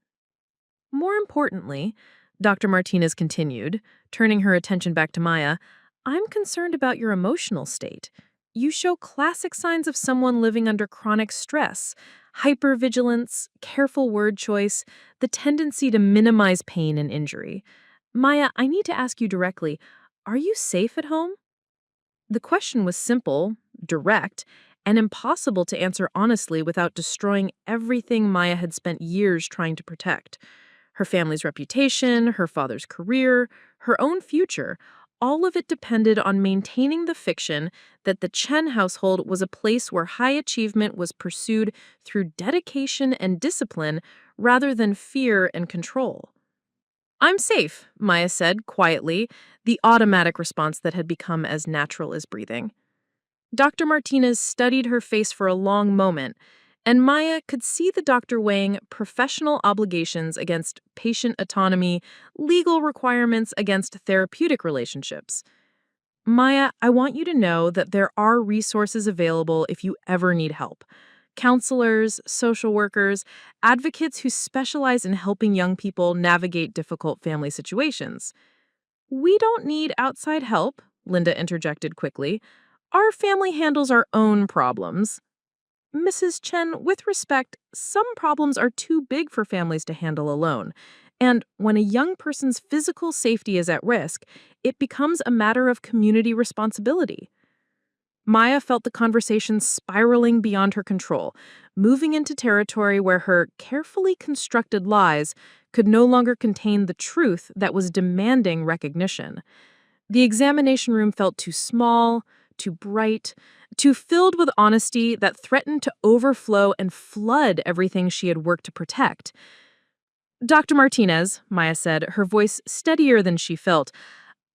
"More importantly," Dr. Martinez continued, turning her attention back to Maya, "I'm concerned about your emotional state. You show classic signs of someone living under chronic stress, hypervigilance, careful word choice, the tendency to minimize pain and injury. Maya, I need to ask you directly, are you safe at home?" The question was simple, direct, and impossible to answer honestly without destroying everything Maya had spent years trying to protect. Her family's reputation, her father's career, her own future, all of it depended on maintaining the fiction that the Chen household was a place where high achievement was pursued through dedication and discipline rather than fear and control. "I'm safe," Maya said quietly, the automatic response that had become as natural as breathing. Dr. Martinez studied her face for a long moment, and Maya could see the doctor weighing professional obligations against patient autonomy, legal requirements against therapeutic relationships. "Maya, I want you to know that there are resources available if you ever need help. Counselors, social workers, advocates who specialize in helping young people navigate difficult family situations." "We don't need outside help," Linda interjected quickly. "Our family handles our own problems." "Mrs. Chen, with respect, some problems are too big for families to handle alone. And when a young person's physical safety is at risk, it becomes a matter of community responsibility." Maya felt the conversation spiraling beyond her control, moving into territory where her carefully constructed lies could no longer contain the truth that was demanding recognition. The examination room felt too small, too bright, too filled with honesty that threatened to overflow and flood everything she had worked to protect. "Dr. Martinez," Maya said, her voice steadier than she felt,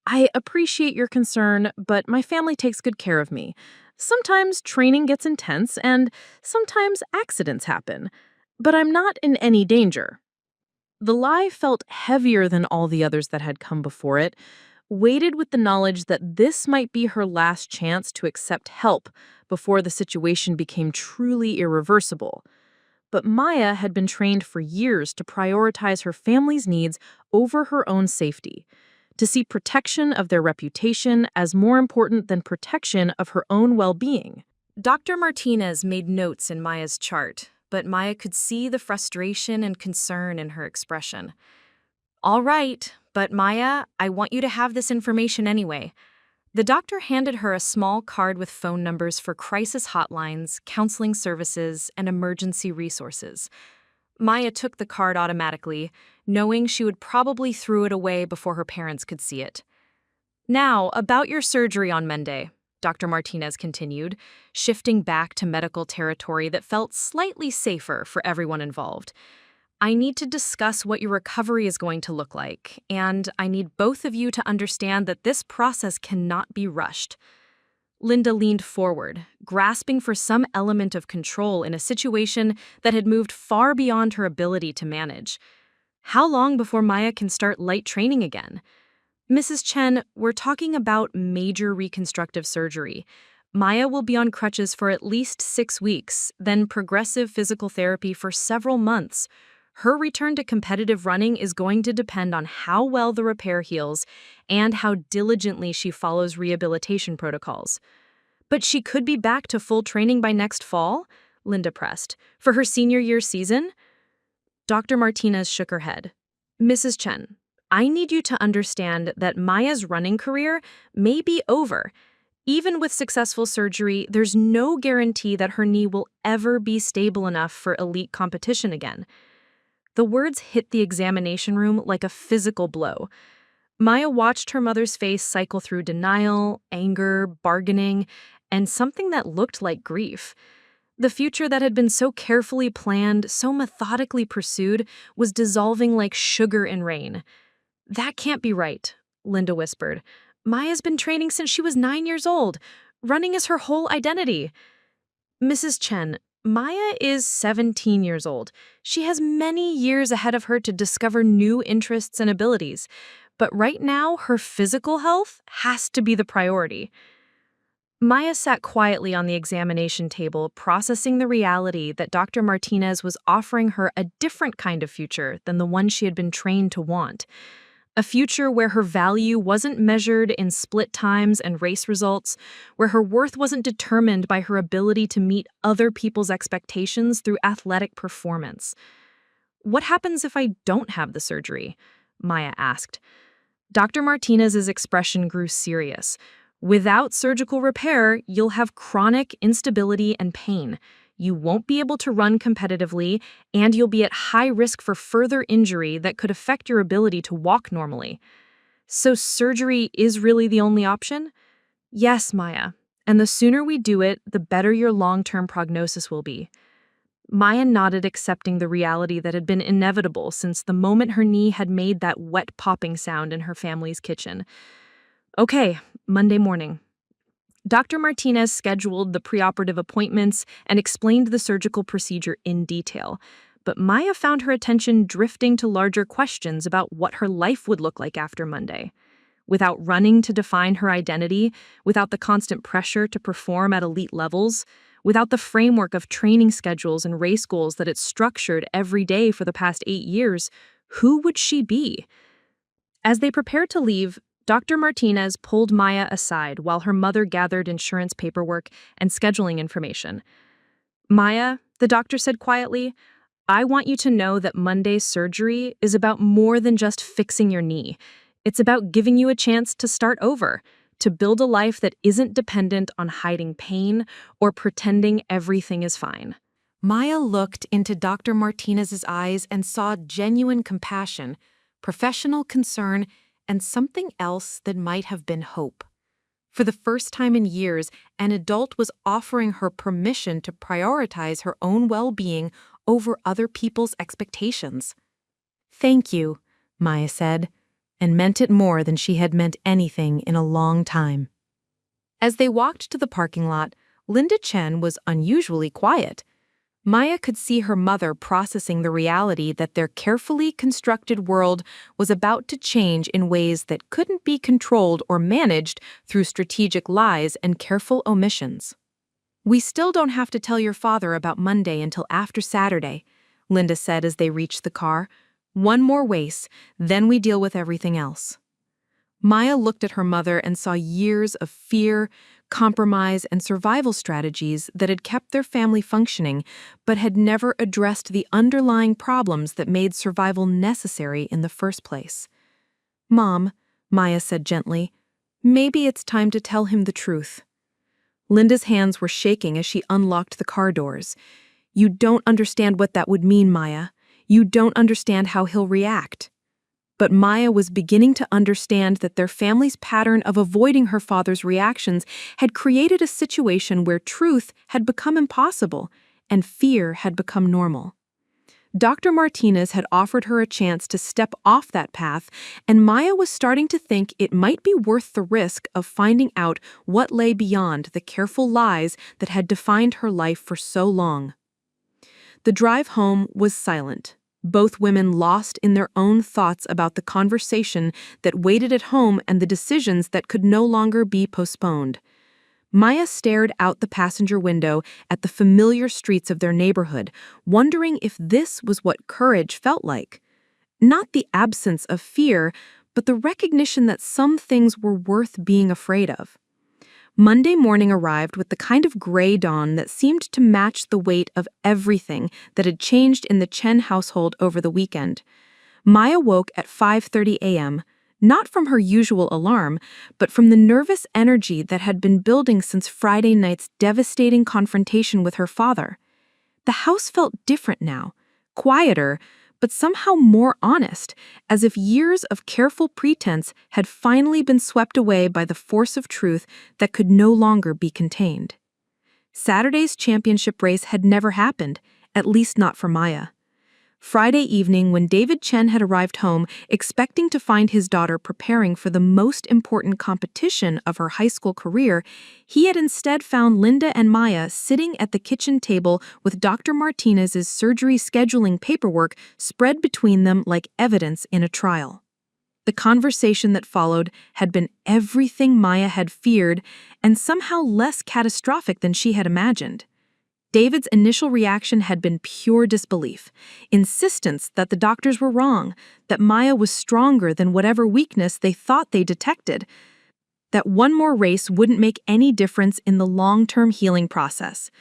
"I appreciate your concern, but my family takes good care of me. Sometimes training gets intense, and sometimes accidents happen, but I'm not in any danger." The lie felt heavier than all the others that had come before it, weighted with the knowledge that this might be her last chance to accept help before the situation became truly irreversible. But Maya had been trained for years to prioritize her family's needs over her own safety, to see protection of their reputation as more important than protection of her own well-being. Dr. Martinez made notes in Maya's chart, but Maya could see the frustration and concern in her expression. "All right, but Maya, I want you to have this information anyway." The doctor handed her a small card with phone numbers for crisis hotlines, counseling services, and emergency resources. Maya took the card automatically, knowing she would probably throw it away before her parents could see it. "Now, about your surgery on Monday," Dr. Martinez continued, shifting back to medical territory that felt slightly safer for everyone involved. I need to discuss what your recovery is going to look like, and I need both of you to understand that this process cannot be rushed. Linda leaned forward, grasping for some element of control in a situation that had moved far beyond her ability to manage. How long before Maya can start light training again? Mrs. Chen, we're talking about major reconstructive surgery. Maya will be on crutches for at least 6 weeks, then progressive physical therapy for several months. Her return to competitive running is going to depend on how well the repair heals and how diligently she follows rehabilitation protocols. But she could be back to full training by next fall, Linda pressed, for her senior year season? Dr. Martinez shook her head. Mrs. Chen, I need you to understand that Maya's running career may be over. Even with successful surgery, there's no guarantee that her knee will ever be stable enough for elite competition again. The words hit the examination room like a physical blow. Maya watched her mother's face cycle through denial, anger, bargaining, and something that looked like grief. The future that had been so carefully planned, so methodically pursued, was dissolving like sugar in rain. That can't be right, Linda whispered. Maya's been training since she was 9 years old. Running is her whole identity. Mrs. Chen, Maya is 17 years old. She has many years ahead of her to discover new interests and abilities. But right now, her physical health has to be the priority. Maya sat quietly on the examination table, processing the reality that Dr. Martinez was offering her a different kind of future than the one she had been trained to want. A future where her value wasn't measured in split times and race results, where her worth wasn't determined by her ability to meet other people's expectations through athletic performance. What happens if I don't have the surgery? Maya asked. Dr. Martinez's expression grew serious. Without surgical repair, you'll have chronic instability and pain. You won't be able to run competitively, and you'll be at high risk for further injury that could affect your ability to walk normally. So surgery is really the only option? Yes, Maya. And the sooner we do it, the better your long-term prognosis will be. Maya nodded, accepting the reality that had been inevitable since the moment her knee had made that wet popping sound in her family's kitchen. Okay, Monday morning. Dr. Martinez scheduled the preoperative appointments and explained the surgical procedure in detail, but Maya found her attention drifting to larger questions about what her life would look like after Monday. Without running to define her identity, without the constant pressure to perform at elite levels, without the framework of training schedules and race goals that it structured every day for the past 8 years, who would she be? As they prepared to leave, Dr. Martinez pulled Maya aside while her mother gathered insurance paperwork and scheduling information. Maya, the doctor said quietly, I want you to know that Monday's surgery is about more than just fixing your knee. It's about giving you a chance to start over, to build a life that isn't dependent on hiding pain or pretending everything is fine. Maya looked into Dr. Martinez's eyes and saw genuine compassion, professional concern, and something else that might have been hope. For the first time in years, an adult was offering her permission to prioritize her own well-being over other people's expectations. Thank you, Maya said, and meant it more than she had meant anything in a long time. As they walked to the parking lot, Linda Chen was unusually quiet. Maya could see her mother processing the reality that their carefully constructed world was about to change in ways that couldn't be controlled or managed through strategic lies and careful omissions. We still don't have to tell your father about Monday until after Saturday, Linda said as they reached the car. One more race, then we deal with everything else. Maya looked at her mother and saw years of fear, compromise, and survival strategies that had kept their family functioning, but had never addressed the underlying problems that made survival necessary in the first place. Mom, Maya said gently, maybe it's time to tell him the truth. Linda's hands were shaking as she unlocked the car doors. You don't understand what that would mean, Maya. You don't understand how he'll react. But Maya was beginning to understand that their family's pattern of avoiding her father's reactions had created a situation where truth had become impossible and fear had become normal. Dr. Martinez had offered her a chance to step off that path, and Maya was starting to think it might be worth the risk of finding out what lay beyond the careful lies that had defined her life for so long. The drive home was silent, both women lost in their own thoughts about the conversation that waited at home and the decisions that could no longer be postponed. Maya stared out the passenger window at the familiar streets of their neighborhood, wondering if this was what courage felt like. Not the absence of fear, but the recognition that some things were worth being afraid of. Monday morning arrived with the kind of gray dawn that seemed to match the weight of everything that had changed in the Chen household over the weekend. Maya woke at 5:30 a.m., not from her usual alarm, but from the nervous energy that had been building since Friday night's devastating confrontation with her father. The house felt different now, quieter, but somehow more honest, as if years of careful pretense had finally been swept away by the force of truth that could no longer be contained. Saturday's championship race had never happened, at least not for Maya. Friday evening, when David Chen had arrived home, expecting to find his daughter preparing for the most important competition of her high school career, he had instead found Linda and Maya sitting at the kitchen table with Dr. Martinez's surgery scheduling paperwork spread between them like evidence in a trial. The conversation that followed had been everything Maya had feared and somehow less catastrophic than she had imagined. David's initial reaction had been pure disbelief, insistence that the doctors were wrong, that Maya was stronger than whatever weakness they thought they detected, that one more race wouldn't make any difference in the long-term healing process.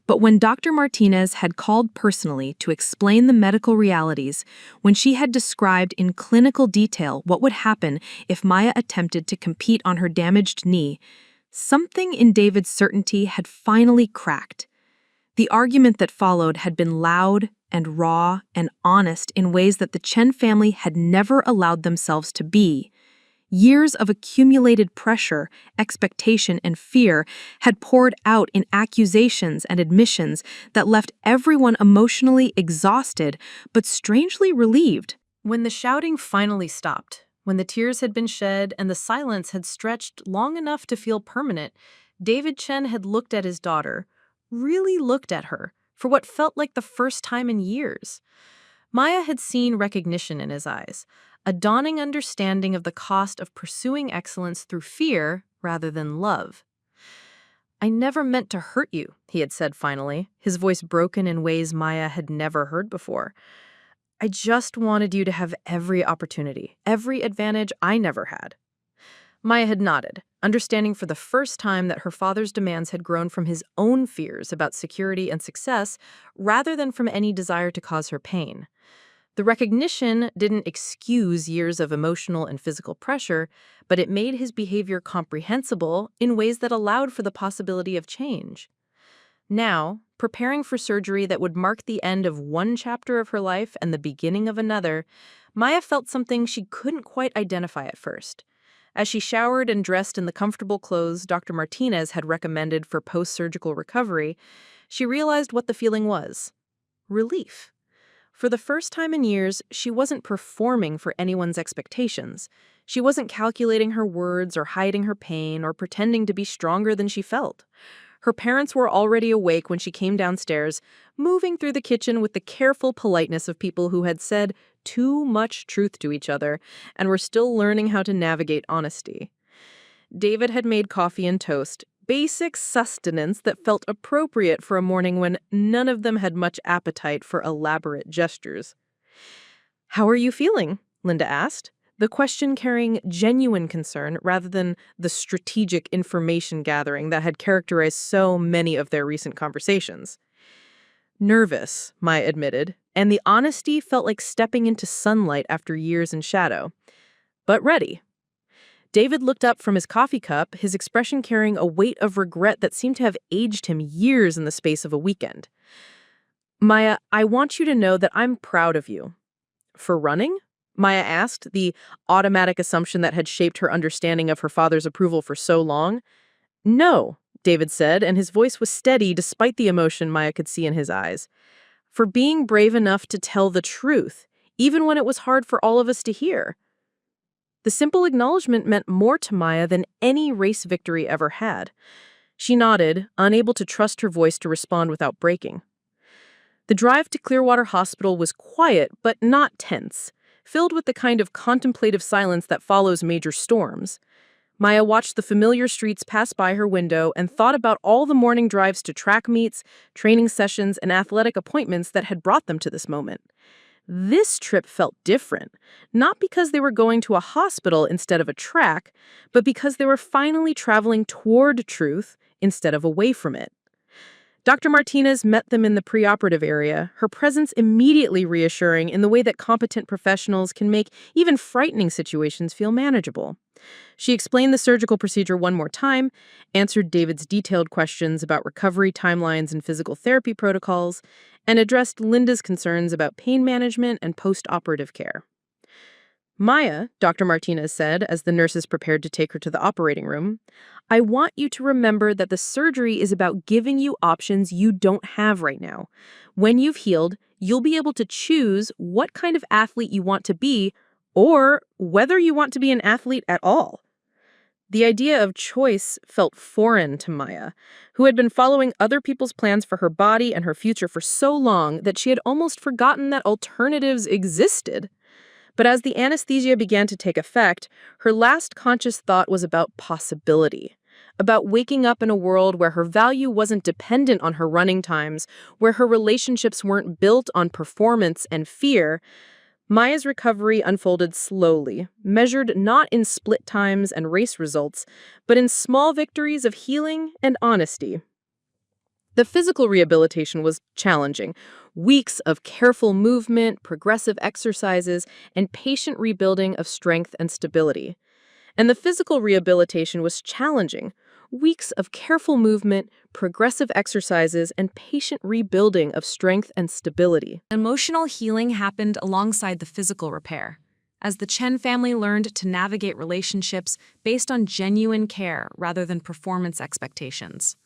But when Dr. Martinez had called personally to explain the medical realities, when she had described in clinical detail what would happen if Maya attempted to compete on her damaged knee, something in David's certainty had finally cracked. The argument that followed had been loud and raw and honest in ways that the Chen family had never allowed themselves to be. Years of accumulated pressure, expectation, and fear had poured out in accusations and admissions that left everyone emotionally exhausted but strangely relieved. When the shouting finally stopped, when the tears had been shed and the silence had stretched long enough to feel permanent, David Chen had looked at his daughter, really looked at her, for what felt like the first time in years. Maya had seen recognition in his eyes, a dawning understanding of the cost of pursuing excellence through fear rather than love. "I never meant to hurt you," he had said finally, his voice broken in ways Maya had never heard before. "I just wanted you to have every opportunity, every advantage I never had." Maya had nodded, understanding for the first time that her father's demands had grown from his own fears about security and success rather than from any desire to cause her pain. The recognition didn't excuse years of emotional and physical pressure, but it made his behavior comprehensible in ways that allowed for the possibility of change. Now, preparing for surgery that would mark the end of one chapter of her life and the beginning of another, Maya felt something she couldn't quite identify at first. As she showered and dressed in the comfortable clothes Dr. Martinez had recommended for post-surgical recovery, she realized what the feeling was: relief. For the first time in years, she wasn't performing for anyone's expectations. She wasn't calculating her words or hiding her pain or pretending to be stronger than she felt. Her parents were already awake when she came downstairs, moving through the kitchen with the careful politeness of people who had said too much truth to each other and were still learning how to navigate honesty. David had made coffee and toast, basic sustenance that felt appropriate for a morning when none of them had much appetite for elaborate gestures. "How are you feeling?" Linda asked, the question carrying genuine concern rather than the strategic information gathering that had characterized so many of their recent conversations. "Nervous," Maya admitted, and the honesty felt like stepping into sunlight after years in shadow. "But ready." David looked up from his coffee cup, his expression carrying a weight of regret that seemed to have aged him years in the space of a weekend. "Maya, I want you to know that I'm proud of you." "For running?" Maya asked, the automatic assumption that had shaped her understanding of her father's approval for so long. "No," David said, and his voice was steady despite the emotion Maya could see in his eyes. for being brave enough to tell the truth, even when it was hard for all of us to hear. The simple acknowledgement meant more to Maya than any race victory ever had. She nodded, unable to trust her voice to respond without breaking. The drive to Clearwater Hospital was quiet, but not tense, filled with the kind of contemplative silence that follows major storms. Maya watched the familiar streets pass by her window and thought about all the morning drives to track meets, training sessions, and athletic appointments that had brought them to this moment. This trip felt different, not because they were going to a hospital instead of a track, but because they were finally traveling toward truth instead of away from it. Dr. Martinez met them in the preoperative area, her presence immediately reassuring in the way that competent professionals can make even frightening situations feel manageable. She explained the surgical procedure one more time, answered David's detailed questions about recovery timelines and physical therapy protocols, and addressed Linda's concerns about pain management and post-operative care. Maya, Dr. Martinez said as the nurses prepared to take her to the operating room, I want you to remember that the surgery is about giving you options you don't have right now. When you've healed, you'll be able to choose what kind of athlete you want to be or whether you want to be an athlete at all. The idea of choice felt foreign to Maya, who had been following other people's plans for her body and her future for so long that she had almost forgotten that alternatives existed. But as the anesthesia began to take effect, her last conscious thought was about possibility, about waking up in a world where her value wasn't dependent on her running times, where her relationships weren't built on performance and fear. Maya's recovery unfolded slowly, measured not in split times and race results, but in small victories of healing and honesty. The physical rehabilitation was challenging. Weeks of careful movement, progressive exercises, and patient rebuilding of strength and stability. And the physical rehabilitation was challenging. Weeks of careful movement, progressive exercises, and patient rebuilding of strength and stability. Emotional healing happened alongside the physical repair, as the Chen family learned to navigate relationships based on genuine care rather than performance expectations.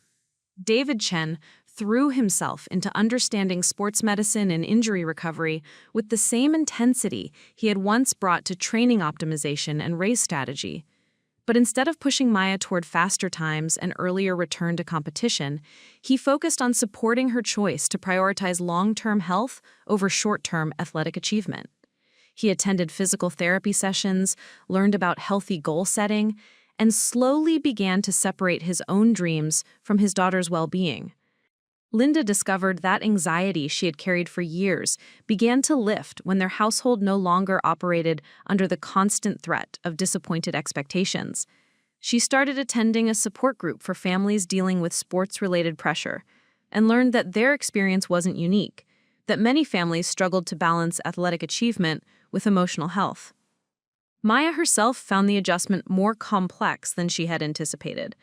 David Chen threw himself into understanding sports medicine and injury recovery with the same intensity he had once brought to training optimization and race strategy. But instead of pushing Maya toward faster times and earlier return to competition, he focused on supporting her choice to prioritize long-term health over short-term athletic achievement. He attended physical therapy sessions, learned about healthy goal setting, and slowly began to separate his own dreams from his daughter's well-being. Linda discovered that anxiety she had carried for years began to lift when their household no longer operated under the constant threat of disappointed expectations. She started attending a support group for families dealing with sports-related pressure and learned that their experience wasn't unique, that many families struggled to balance athletic achievement with emotional health. Maya herself found the adjustment more complex than she had anticipated.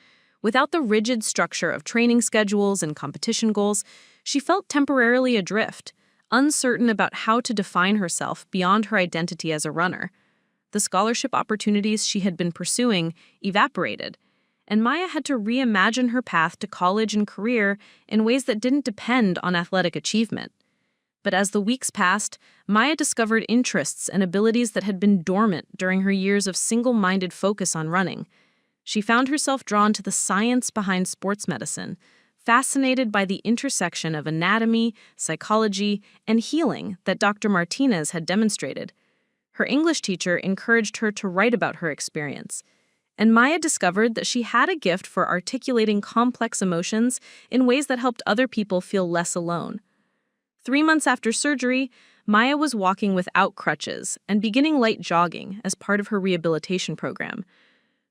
Without the rigid structure of training schedules and competition goals, she felt temporarily adrift, uncertain about how to define herself beyond her identity as a runner. The scholarship opportunities she had been pursuing evaporated, and Maya had to reimagine her path to college and career in ways that didn't depend on athletic achievement. But as the weeks passed, Maya discovered interests and abilities that had been dormant during her years of single-minded focus on running. She found herself drawn to the science behind sports medicine, fascinated by the intersection of anatomy, psychology, and healing that Dr. Martinez had demonstrated. Her English teacher encouraged her to write about her experience, and Maya discovered that she had a gift for articulating complex emotions in ways that helped other people feel less alone. 3 months after surgery, Maya was walking without crutches and beginning light jogging as part of her rehabilitation program.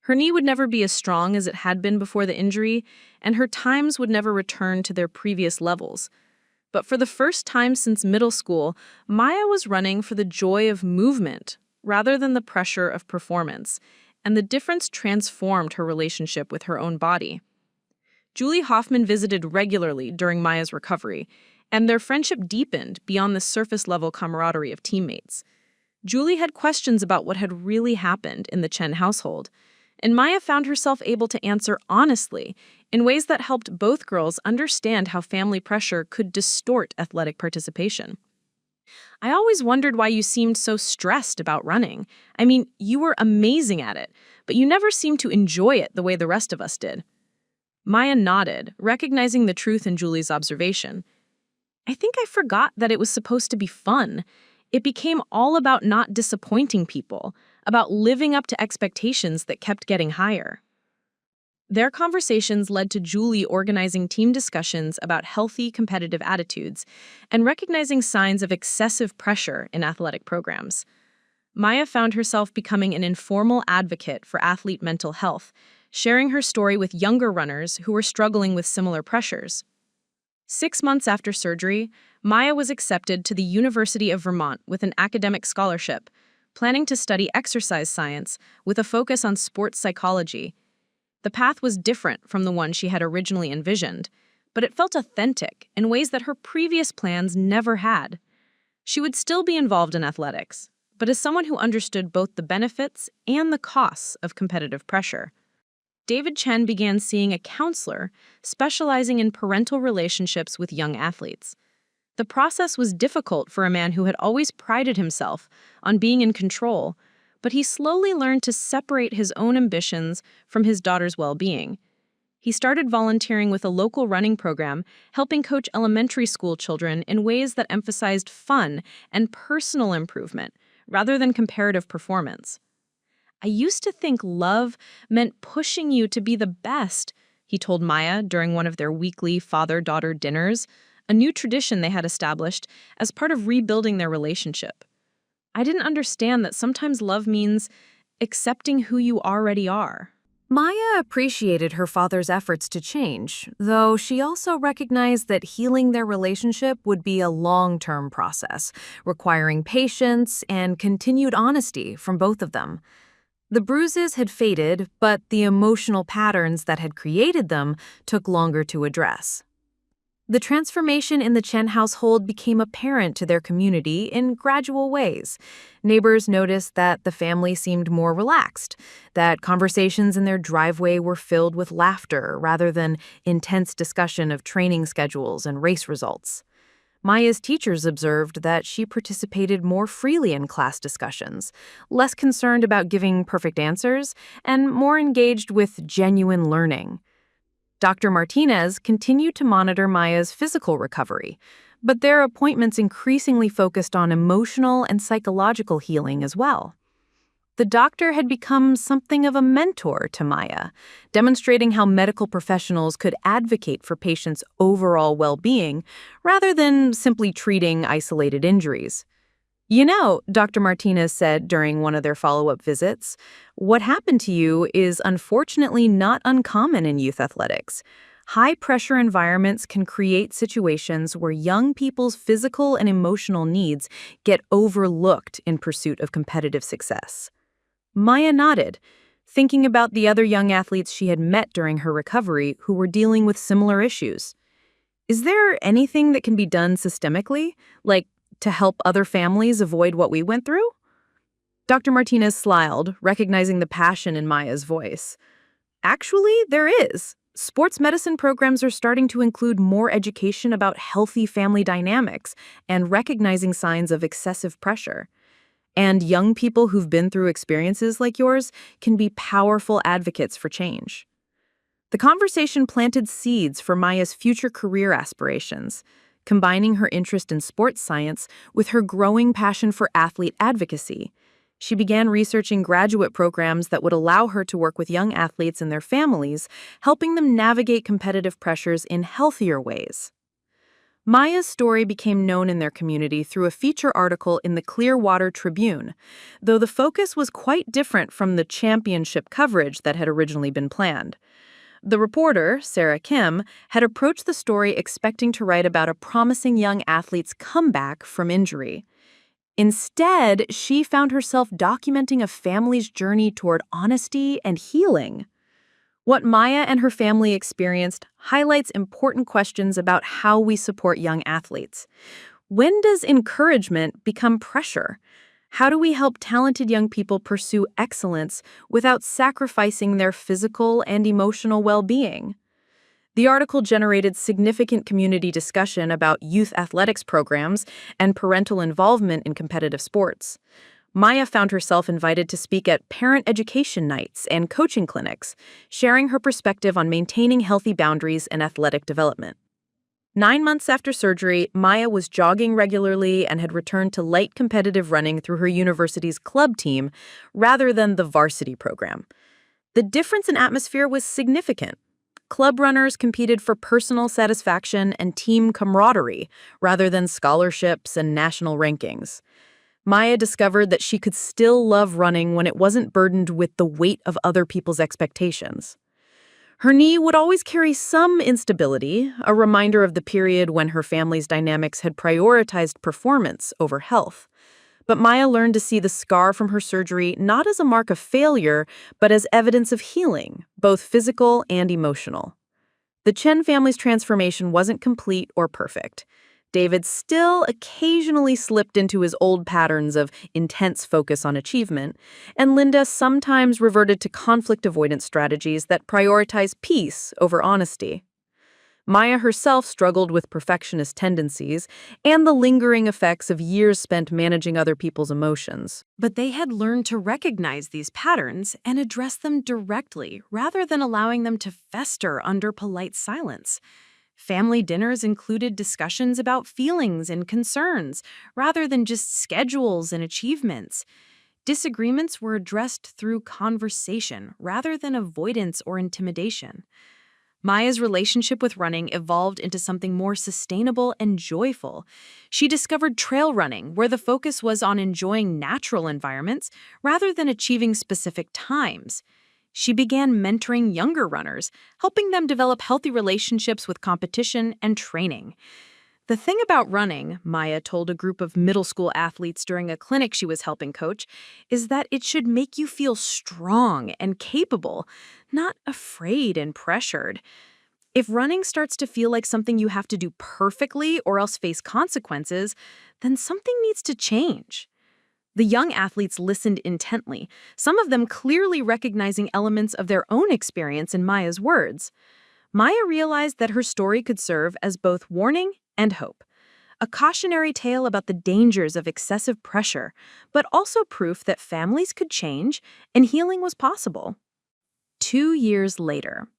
Her knee would never be as strong as it had been before the injury, and her times would never return to their previous levels. But for the first time since middle school, Maya was running for the joy of movement rather than the pressure of performance, and the difference transformed her relationship with her own body. Julie Hoffman visited regularly during Maya's recovery, and their friendship deepened beyond the surface-level camaraderie of teammates. Julie had questions about what had really happened in the Chen household, and Maya found herself able to answer honestly in ways that helped both girls understand how family pressure could distort athletic participation. I always wondered why you seemed so stressed about running. I mean, you were amazing at it, but you never seemed to enjoy it the way the rest of us did. Maya nodded, recognizing the truth in Julie's observation. I think I forgot that it was supposed to be fun. It became all about not disappointing people, about living up to expectations that kept getting higher. Their conversations led to Julie organizing team discussions about healthy, competitive attitudes and recognizing signs of excessive pressure in athletic programs. Maya found herself becoming an informal advocate for athlete mental health, sharing her story with younger runners who were struggling with similar pressures. 6 months after surgery, Maya was accepted to the University of Vermont with an academic scholarship, planning to study exercise science with a focus on sports psychology. The path was different from the one she had originally envisioned, but it felt authentic in ways that her previous plans never had. She would still be involved in athletics, but as someone who understood both the benefits and the costs of competitive pressure. David Chen began seeing a counselor specializing in parental relationships with young athletes. The process was difficult for a man who had always prided himself on being in control, but he slowly learned to separate his own ambitions from his daughter's well-being. He started volunteering with a local running program, helping coach elementary school children in ways that emphasized fun and personal improvement rather than comparative performance. I used to think love meant pushing you to be the best, he told Maya during one of their weekly father-daughter dinners, a new tradition they had established as part of rebuilding their relationship. I didn't understand that sometimes love means accepting who you already are. Maya appreciated her father's efforts to change, though she also recognized that healing their relationship would be a long-term process, requiring patience and continued honesty from both of them. The bruises had faded, but the emotional patterns that had created them took longer to address. The transformation in the Chen household became apparent to their community in gradual ways. Neighbors noticed that the family seemed more relaxed, that conversations in their driveway were filled with laughter rather than intense discussion of training schedules and race results. Maya's teachers observed that she participated more freely in class discussions, less concerned about giving perfect answers, and more engaged with genuine learning. Dr. Martinez continued to monitor Maya's physical recovery, but their appointments increasingly focused on emotional and psychological healing as well. The doctor had become something of a mentor to Maya, demonstrating how medical professionals could advocate for patients' overall well-being rather than simply treating isolated injuries. You know, Dr. Martinez said during one of their follow-up visits, what happened to you is unfortunately not uncommon in youth athletics. High-pressure environments can create situations where young people's physical and emotional needs get overlooked in pursuit of competitive success. Maya nodded, thinking about the other young athletes she had met during her recovery who were dealing with similar issues. Is there anything that can be done systemically, like to help other families avoid what we went through? Dr. Martinez smiled, recognizing the passion in Maya's voice. Actually, there is. Sports medicine programs are starting to include more education about healthy family dynamics and recognizing signs of excessive pressure. And young people who've been through experiences like yours can be powerful advocates for change. The conversation planted seeds for Maya's future career aspirations, combining her interest in sports science with her growing passion for athlete advocacy. She began researching graduate programs that would allow her to work with young athletes and their families, helping them navigate competitive pressures in healthier ways. Maya's story became known in their community through a feature article in the Clearwater Tribune, though the focus was quite different from the championship coverage that had originally been planned. The reporter, Sarah Kim, had approached the story expecting to write about a promising young athlete's comeback from injury. Instead, she found herself documenting a family's journey toward honesty and healing. What Maya and her family experienced highlights important questions about how we support young athletes. When does encouragement become pressure? How do we help talented young people pursue excellence without sacrificing their physical and emotional well-being? The article generated significant community discussion about youth athletics programs and parental involvement in competitive sports. Maya found herself invited to speak at parent education nights and coaching clinics, sharing her perspective on maintaining healthy boundaries and athletic development. 9 months after surgery, Maya was jogging regularly and had returned to light competitive running through her university's club team rather than the varsity program. The difference in atmosphere was significant. Club runners competed for personal satisfaction and team camaraderie rather than scholarships and national rankings. Maya discovered that she could still love running when it wasn't burdened with the weight of other people's expectations. Her knee would always carry some instability, a reminder of the period when her family's dynamics had prioritized performance over health. But Maya learned to see the scar from her surgery not as a mark of failure, but as evidence of healing, both physical and emotional. The Chen family's transformation wasn't complete or perfect. David still occasionally slipped into his old patterns of intense focus on achievement, and Linda sometimes reverted to conflict avoidance strategies that prioritize peace over honesty. Maya herself struggled with perfectionist tendencies and the lingering effects of years spent managing other people's emotions. But they had learned to recognize these patterns and address them directly rather than allowing them to fester under polite silence. Family dinners included discussions about feelings and concerns, rather than just schedules and achievements. Disagreements were addressed through conversation, rather than avoidance or intimidation. Maya's relationship with running evolved into something more sustainable and joyful. She discovered trail running, where the focus was on enjoying natural environments, rather than achieving specific times. She began mentoring younger runners, helping them develop healthy relationships with competition and training. The thing about running, Maya told a group of middle school athletes during a clinic she was helping coach, is that it should make you feel strong and capable, not afraid and pressured. If running starts to feel like something you have to do perfectly or else face consequences, then something needs to change. The young athletes listened intently, some of them clearly recognizing elements of their own experience in Maya's words. Maya realized that her story could serve as both warning and hope, a cautionary tale about the dangers of excessive pressure, but also proof that families could change and healing was possible. 2 years later,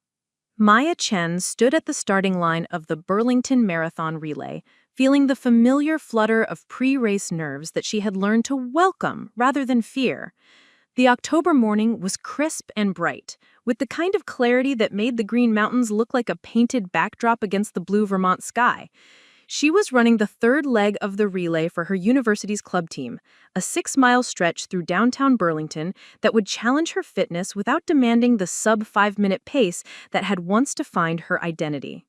Maya Chen stood at the starting line of the Burlington Marathon Relay, feeling the familiar flutter of pre-race nerves that she had learned to welcome rather than fear. The October morning was crisp and bright, with the kind of clarity that made the Green Mountains look like a painted backdrop against the blue Vermont sky. She was running the third leg of the relay for her university's club team, a 6-mile stretch through downtown Burlington that would challenge her fitness without demanding the sub-5-minute pace that had once defined her identity.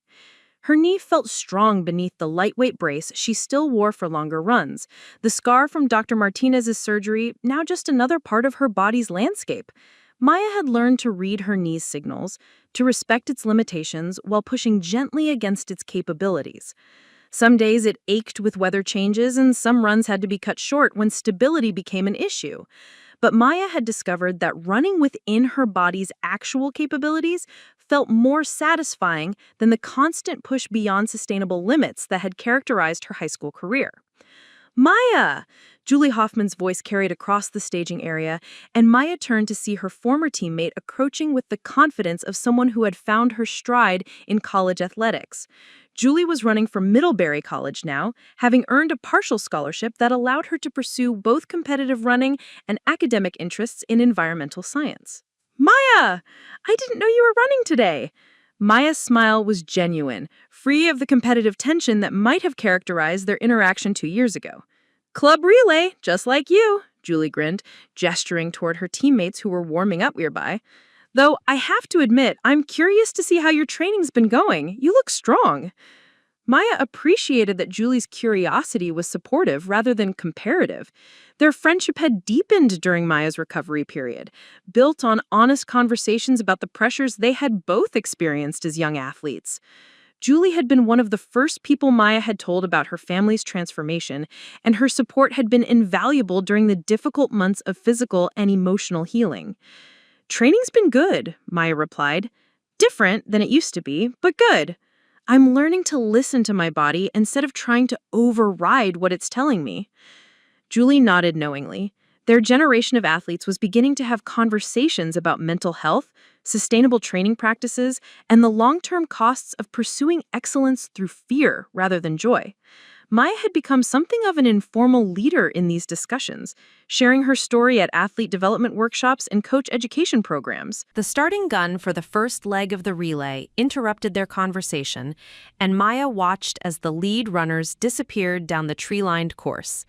Her knee felt strong beneath the lightweight brace she still wore for longer runs, the scar from Dr. Martinez's surgery now just another part of her body's landscape. Maya had learned to read her knee's signals, to respect its limitations while pushing gently against its capabilities. Some days it ached with weather changes, and some runs had to be cut short when stability became an issue. But Maya had discovered that running within her body's actual capabilities felt more satisfying than the constant push beyond sustainable limits that had characterized her high school career. Maya! Julie Hoffman's voice carried across the staging area, and Maya turned to see her former teammate approaching with the confidence of someone who had found her stride in college athletics. Julie was running for Middlebury College now, having earned a partial scholarship that allowed her to pursue both competitive running and academic interests in environmental science. Maya! I didn't know you were running today. Maya's smile was genuine, free of the competitive tension that might have characterized their interaction 2 years ago. Club relay, just like you, Julie grinned, gesturing toward her teammates who were warming up nearby. Though I have to admit, I'm curious to see how your training's been going. You look strong. Maya appreciated that Julie's curiosity was supportive rather than comparative. Their friendship had deepened during Maya's recovery period, built on honest conversations about the pressures they had both experienced as young athletes. Julie had been one of the first people Maya had told about her family's transformation, and her support had been invaluable during the difficult months of physical and emotional healing. "Training's been good," Maya replied. "Different than it used to be, but good. I'm learning to listen to my body instead of trying to override what it's telling me." Julie nodded knowingly. Their generation of athletes was beginning to have conversations about mental health, sustainable training practices, and the long-term costs of pursuing excellence through fear rather than joy. Maya had become something of an informal leader in these discussions, sharing her story at athlete development workshops and coach education programs. The starting gun for the first leg of the relay interrupted their conversation, and Maya watched as the lead runners disappeared down the tree-lined course.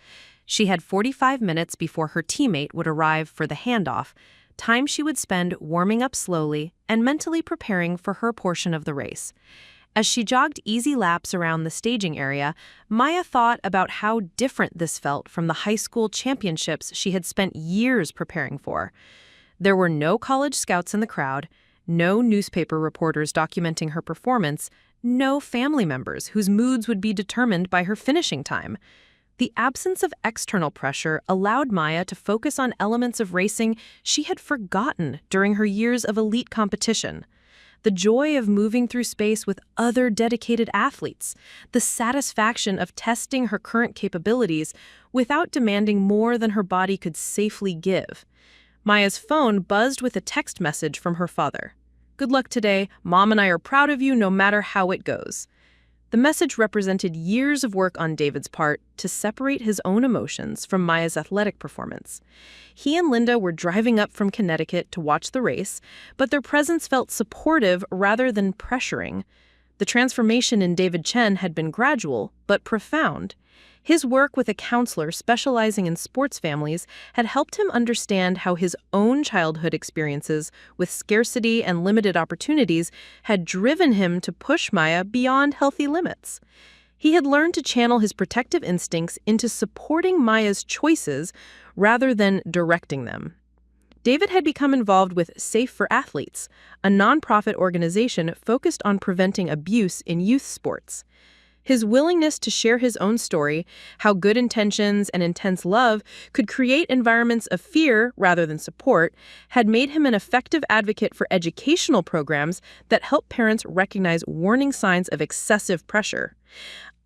She had 45 minutes before her teammate would arrive for the handoff, time she would spend warming up slowly and mentally preparing for her portion of the race. As she jogged easy laps around the staging area, Maya thought about how different this felt from the high school championships she had spent years preparing for. There were no college scouts in the crowd, no newspaper reporters documenting her performance, no family members whose moods would be determined by her finishing time. The absence of external pressure allowed Maya to focus on elements of racing she had forgotten during her years of elite competition. The joy of moving through space with other dedicated athletes, the satisfaction of testing her current capabilities without demanding more than her body could safely give. Maya's phone buzzed with a text message from her father. "Good luck today. Mom and I are proud of you no matter how it goes." The message represented years of work on David's part to separate his own emotions from Maya's athletic performance. He and Linda were driving up from Connecticut to watch the race, but their presence felt supportive rather than pressuring. The transformation in David Chen had been gradual, but profound. His work with a counselor specializing in sports families had helped him understand how his own childhood experiences with scarcity and limited opportunities had driven him to push Maya beyond healthy limits. He had learned to channel his protective instincts into supporting Maya's choices rather than directing them. David had become involved with Safe for Athletes, a nonprofit organization focused on preventing abuse in youth sports. His willingness to share his own story, how good intentions and intense love could create environments of fear rather than support, had made him an effective advocate for educational programs that help parents recognize warning signs of excessive pressure.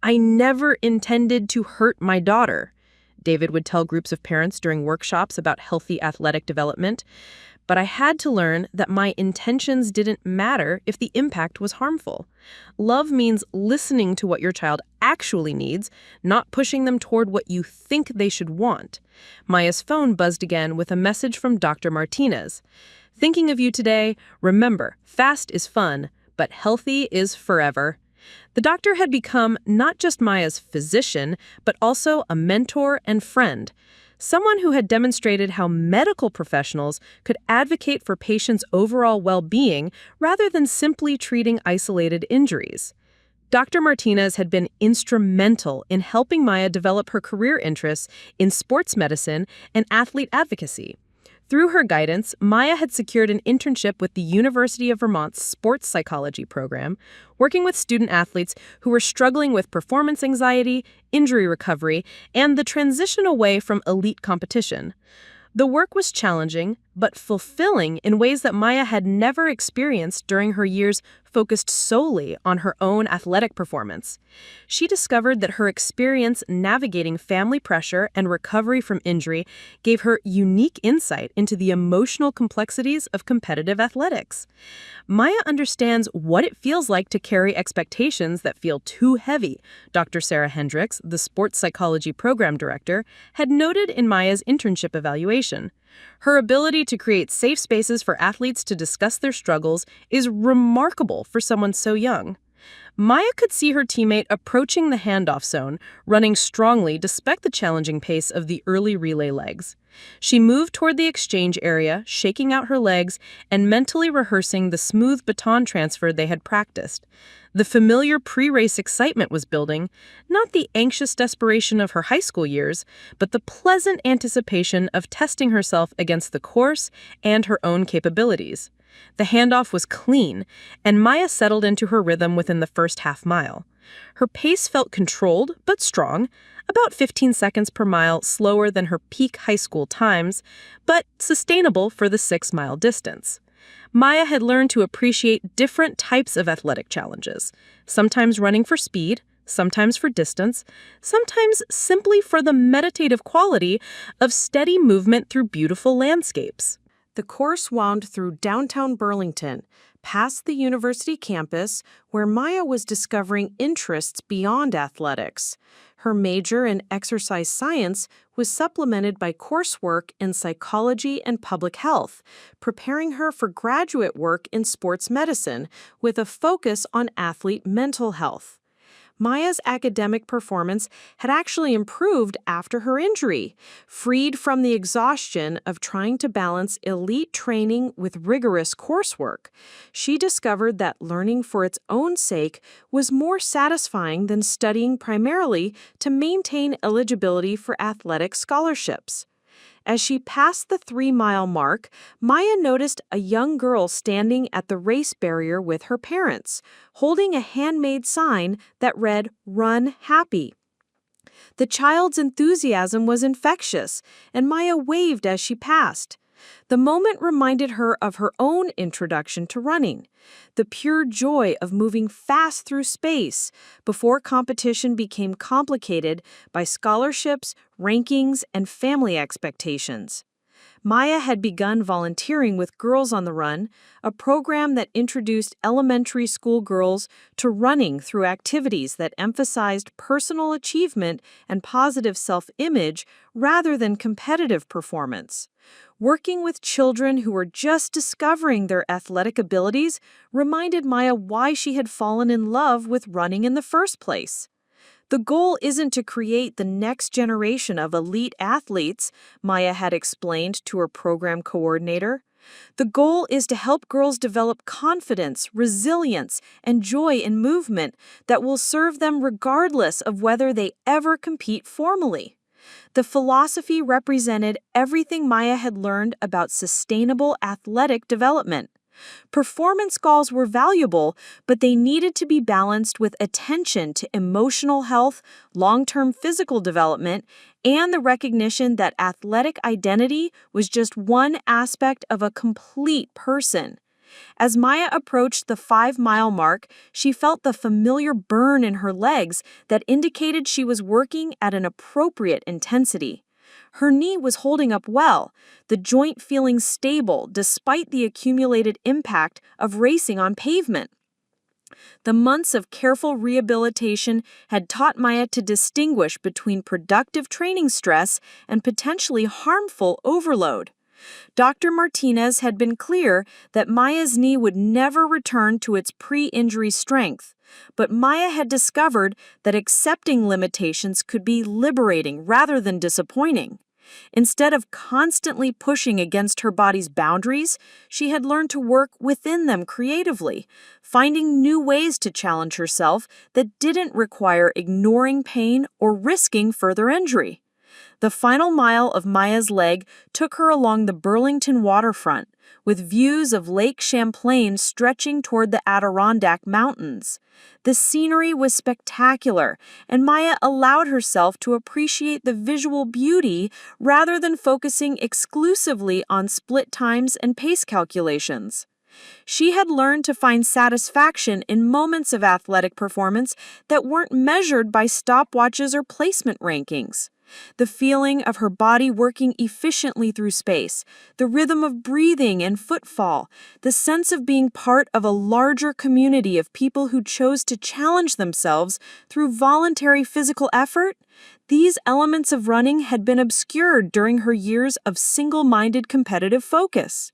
"I never intended to hurt my daughter," David would tell groups of parents during workshops about healthy athletic development. "But I had to learn that my intentions didn't matter if the impact was harmful. Love means listening to what your child actually needs, not pushing them toward what you think they should want." Maya's phone buzzed again with a message from Dr. Martinez. "Thinking of you today, remember, fast is fun, but healthy is forever." The doctor had become not just Maya's physician, but also a mentor and friend. Someone who had demonstrated how medical professionals could advocate for patients' overall well-being rather than simply treating isolated injuries. Dr. Martinez had been instrumental in helping Maya develop her career interests in sports medicine and athlete advocacy. Through her guidance, Maya had secured an internship with the University of Vermont's sports psychology program, working with student athletes who were struggling with performance anxiety, injury recovery, and the transition away from elite competition. The work was challenging, but fulfilling in ways that Maya had never experienced during her years focused solely on her own athletic performance. She discovered that her experience navigating family pressure and recovery from injury gave her unique insight into the emotional complexities of competitive athletics. Maya understands what it feels like to carry expectations that feel too heavy, Dr. Sarah Hendricks, the sports psychology program director, had noted in Maya's internship evaluation. Her ability to create safe spaces for athletes to discuss their struggles is remarkable for someone so young. Maya could see her teammate approaching the handoff zone, running strongly despite the challenging pace of the early relay legs. She moved toward the exchange area, shaking out her legs and mentally rehearsing the smooth baton transfer they had practiced. The familiar pre-race excitement was building, not the anxious desperation of her high school years, but the pleasant anticipation of testing herself against the course and her own capabilities. The handoff was clean, and Maya settled into her rhythm within the first half mile. Her pace felt controlled but strong, about 15 seconds per mile slower than her peak high school times, but sustainable for the 6-mile distance. Maya had learned to appreciate different types of athletic challenges, sometimes running for speed, sometimes for distance, sometimes simply for the meditative quality of steady movement through beautiful landscapes. The course wound through downtown Burlington, past the university campus, where Maya was discovering interests beyond athletics. Her major in exercise science was supplemented by coursework in psychology and public health, preparing her for graduate work in sports medicine with a focus on athlete mental health. Maya's academic performance had actually improved after her injury. Freed from the exhaustion of trying to balance elite training with rigorous coursework, she discovered that learning for its own sake was more satisfying than studying primarily to maintain eligibility for athletic scholarships. As she passed the 3-mile mark, Maya noticed a young girl standing at the race barrier with her parents, holding a handmade sign that read, "Run Happy." The child's enthusiasm was infectious, and Maya waved as she passed. The moment reminded her of her own introduction to running, the pure joy of moving fast through space before competition became complicated by scholarships, rankings, and family expectations. Maya had begun volunteering with Girls on the Run, a program that introduced elementary school girls to running through activities that emphasized personal achievement and positive self-image rather than competitive performance. Working with children who were just discovering their athletic abilities reminded Maya why she had fallen in love with running in the first place. The goal isn't to create the next generation of elite athletes, Maya had explained to her program coordinator. The goal is to help girls develop confidence, resilience, and joy in movement that will serve them regardless of whether they ever compete formally. The philosophy represented everything Maya had learned about sustainable athletic development. Performance goals were valuable, but they needed to be balanced with attention to emotional health, long-term physical development, and the recognition that athletic identity was just one aspect of a complete person. As Maya approached the 5-mile mark, she felt the familiar burn in her legs that indicated she was working at an appropriate intensity. Her knee was holding up well, the joint feeling stable despite the accumulated impact of racing on pavement. The months of careful rehabilitation had taught Maya to distinguish between productive training stress and potentially harmful overload. Dr. Martinez had been clear that Maya's knee would never return to its pre-injury strength, but Maya had discovered that accepting limitations could be liberating rather than disappointing. Instead of constantly pushing against her body's boundaries, she had learned to work within them creatively, finding new ways to challenge herself that didn't require ignoring pain or risking further injury. The final mile of Maya's leg took her along the Burlington waterfront, with views of Lake Champlain stretching toward the Adirondack Mountains. The scenery was spectacular, and Maya allowed herself to appreciate the visual beauty rather than focusing exclusively on split times and pace calculations. She had learned to find satisfaction in moments of athletic performance that weren't measured by stopwatches or placement rankings. The feeling of her body working efficiently through space, the rhythm of breathing and footfall, the sense of being part of a larger community of people who chose to challenge themselves through voluntary physical effort, these elements of running had been obscured during her years of single-minded competitive focus.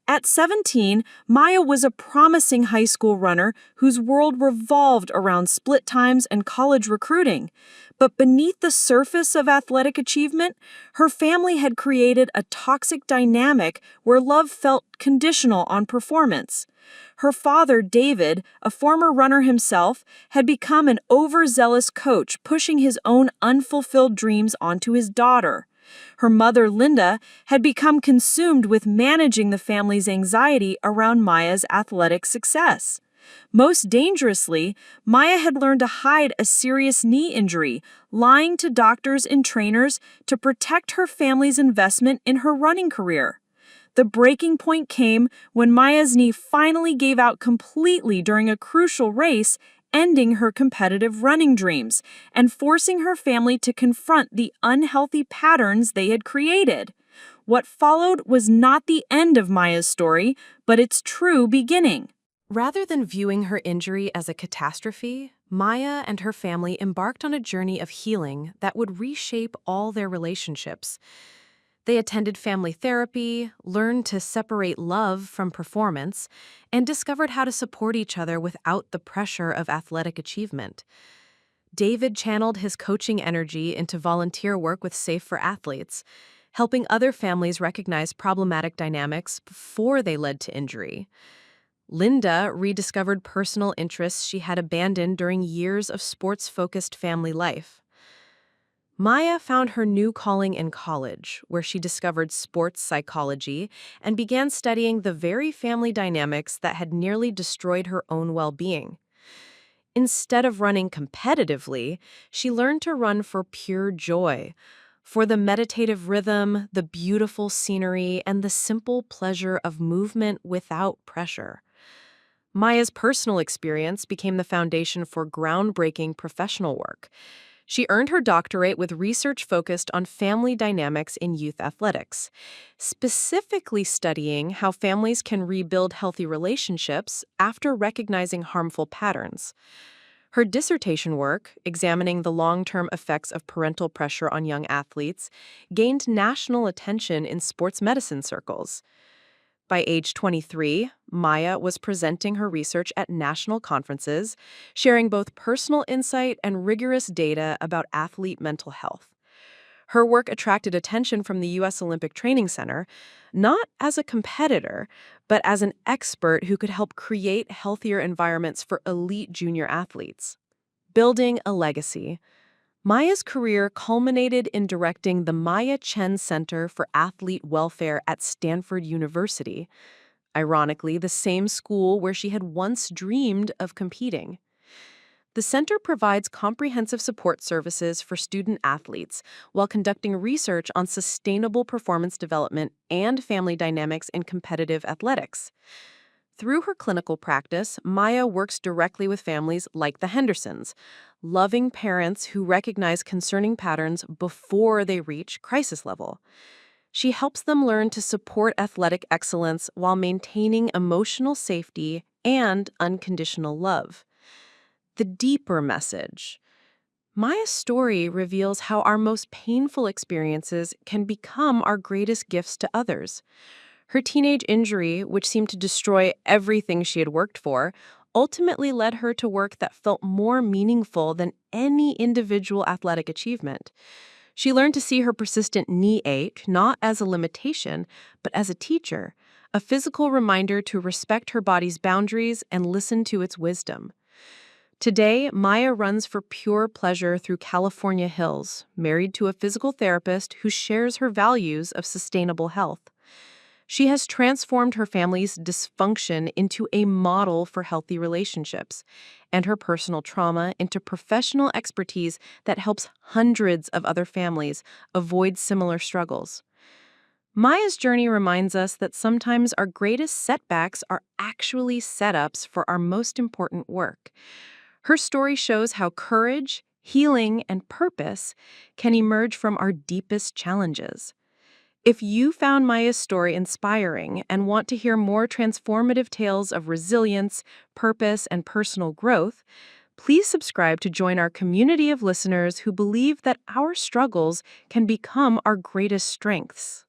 At 17, Maya was a promising high school runner whose world revolved around split times and college recruiting. But beneath the surface of athletic achievement, her family had created a toxic dynamic where love felt conditional on performance. Her father, David, a former runner himself, had become an overzealous coach, pushing his own unfulfilled dreams onto his daughter. Her mother, Linda, had become consumed with managing the family's anxiety around Maya's athletic success. Most dangerously, Maya had learned to hide a serious knee injury, lying to doctors and trainers to protect her family's investment in her running career. The breaking point came when Maya's knee finally gave out completely during a crucial race, ending her competitive running dreams and forcing her family to confront the unhealthy patterns they had created. What followed was not the end of Maya's story, but its true beginning. Rather than viewing her injury as a catastrophe, Maya and her family embarked on a journey of healing that would reshape all their relationships. They attended family therapy, learned to separate love from performance, and discovered how to support each other without the pressure of athletic achievement. David channeled his coaching energy into volunteer work with Safe for Athletes, helping other families recognize problematic dynamics before they led to injury. Linda rediscovered personal interests she had abandoned during years of sports-focused family life. Maya found her new calling in college, where she discovered sports psychology and began studying the very family dynamics that had nearly destroyed her own well-being. Instead of running competitively, she learned to run for pure joy, for the meditative rhythm, the beautiful scenery, and the simple pleasure of movement without pressure. Maya's personal experience became the foundation for groundbreaking professional work. She earned her doctorate with research focused on family dynamics in youth athletics, specifically studying how families can rebuild healthy relationships after recognizing harmful patterns. Her dissertation work, examining the long-term effects of parental pressure on young athletes, gained national attention in sports medicine circles. By age 23, Maya was presenting her research at national conferences, sharing both personal insight and rigorous data about athlete mental health. Her work attracted attention from the U.S. Olympic Training Center, not as a competitor, but as an expert who could help create healthier environments for elite junior athletes. Building a legacy. Maya's career culminated in directing the Maya Chen Center for Athlete Welfare at Stanford University, ironically the same school where she had once dreamed of competing. The center provides comprehensive support services for student athletes while conducting research on sustainable performance development and family dynamics in competitive athletics. Through her clinical practice, Maya works directly with families like the Hendersons, loving parents who recognize concerning patterns before they reach crisis level. She helps them learn to support athletic excellence while maintaining emotional safety and unconditional love. The deeper message. Maya's story reveals how our most painful experiences can become our greatest gifts to others. Her teenage injury, which seemed to destroy everything she had worked for, ultimately led her to work that felt more meaningful than any individual athletic achievement. She learned to see her persistent knee ache not as a limitation, but as a teacher, a physical reminder to respect her body's boundaries and listen to its wisdom. Today, Maya runs for pure pleasure through California hills, married to a physical therapist who shares her values of sustainable health. She has transformed her family's dysfunction into a model for healthy relationships, and her personal trauma into professional expertise that helps hundreds of other families avoid similar struggles. Maya's journey reminds us that sometimes our greatest setbacks are actually setups for our most important work. Her story shows how courage, healing, and purpose can emerge from our deepest challenges. If you found Maya's story inspiring and want to hear more transformative tales of resilience, purpose, and personal growth, please subscribe to join our community of listeners who believe that our struggles can become our greatest strengths.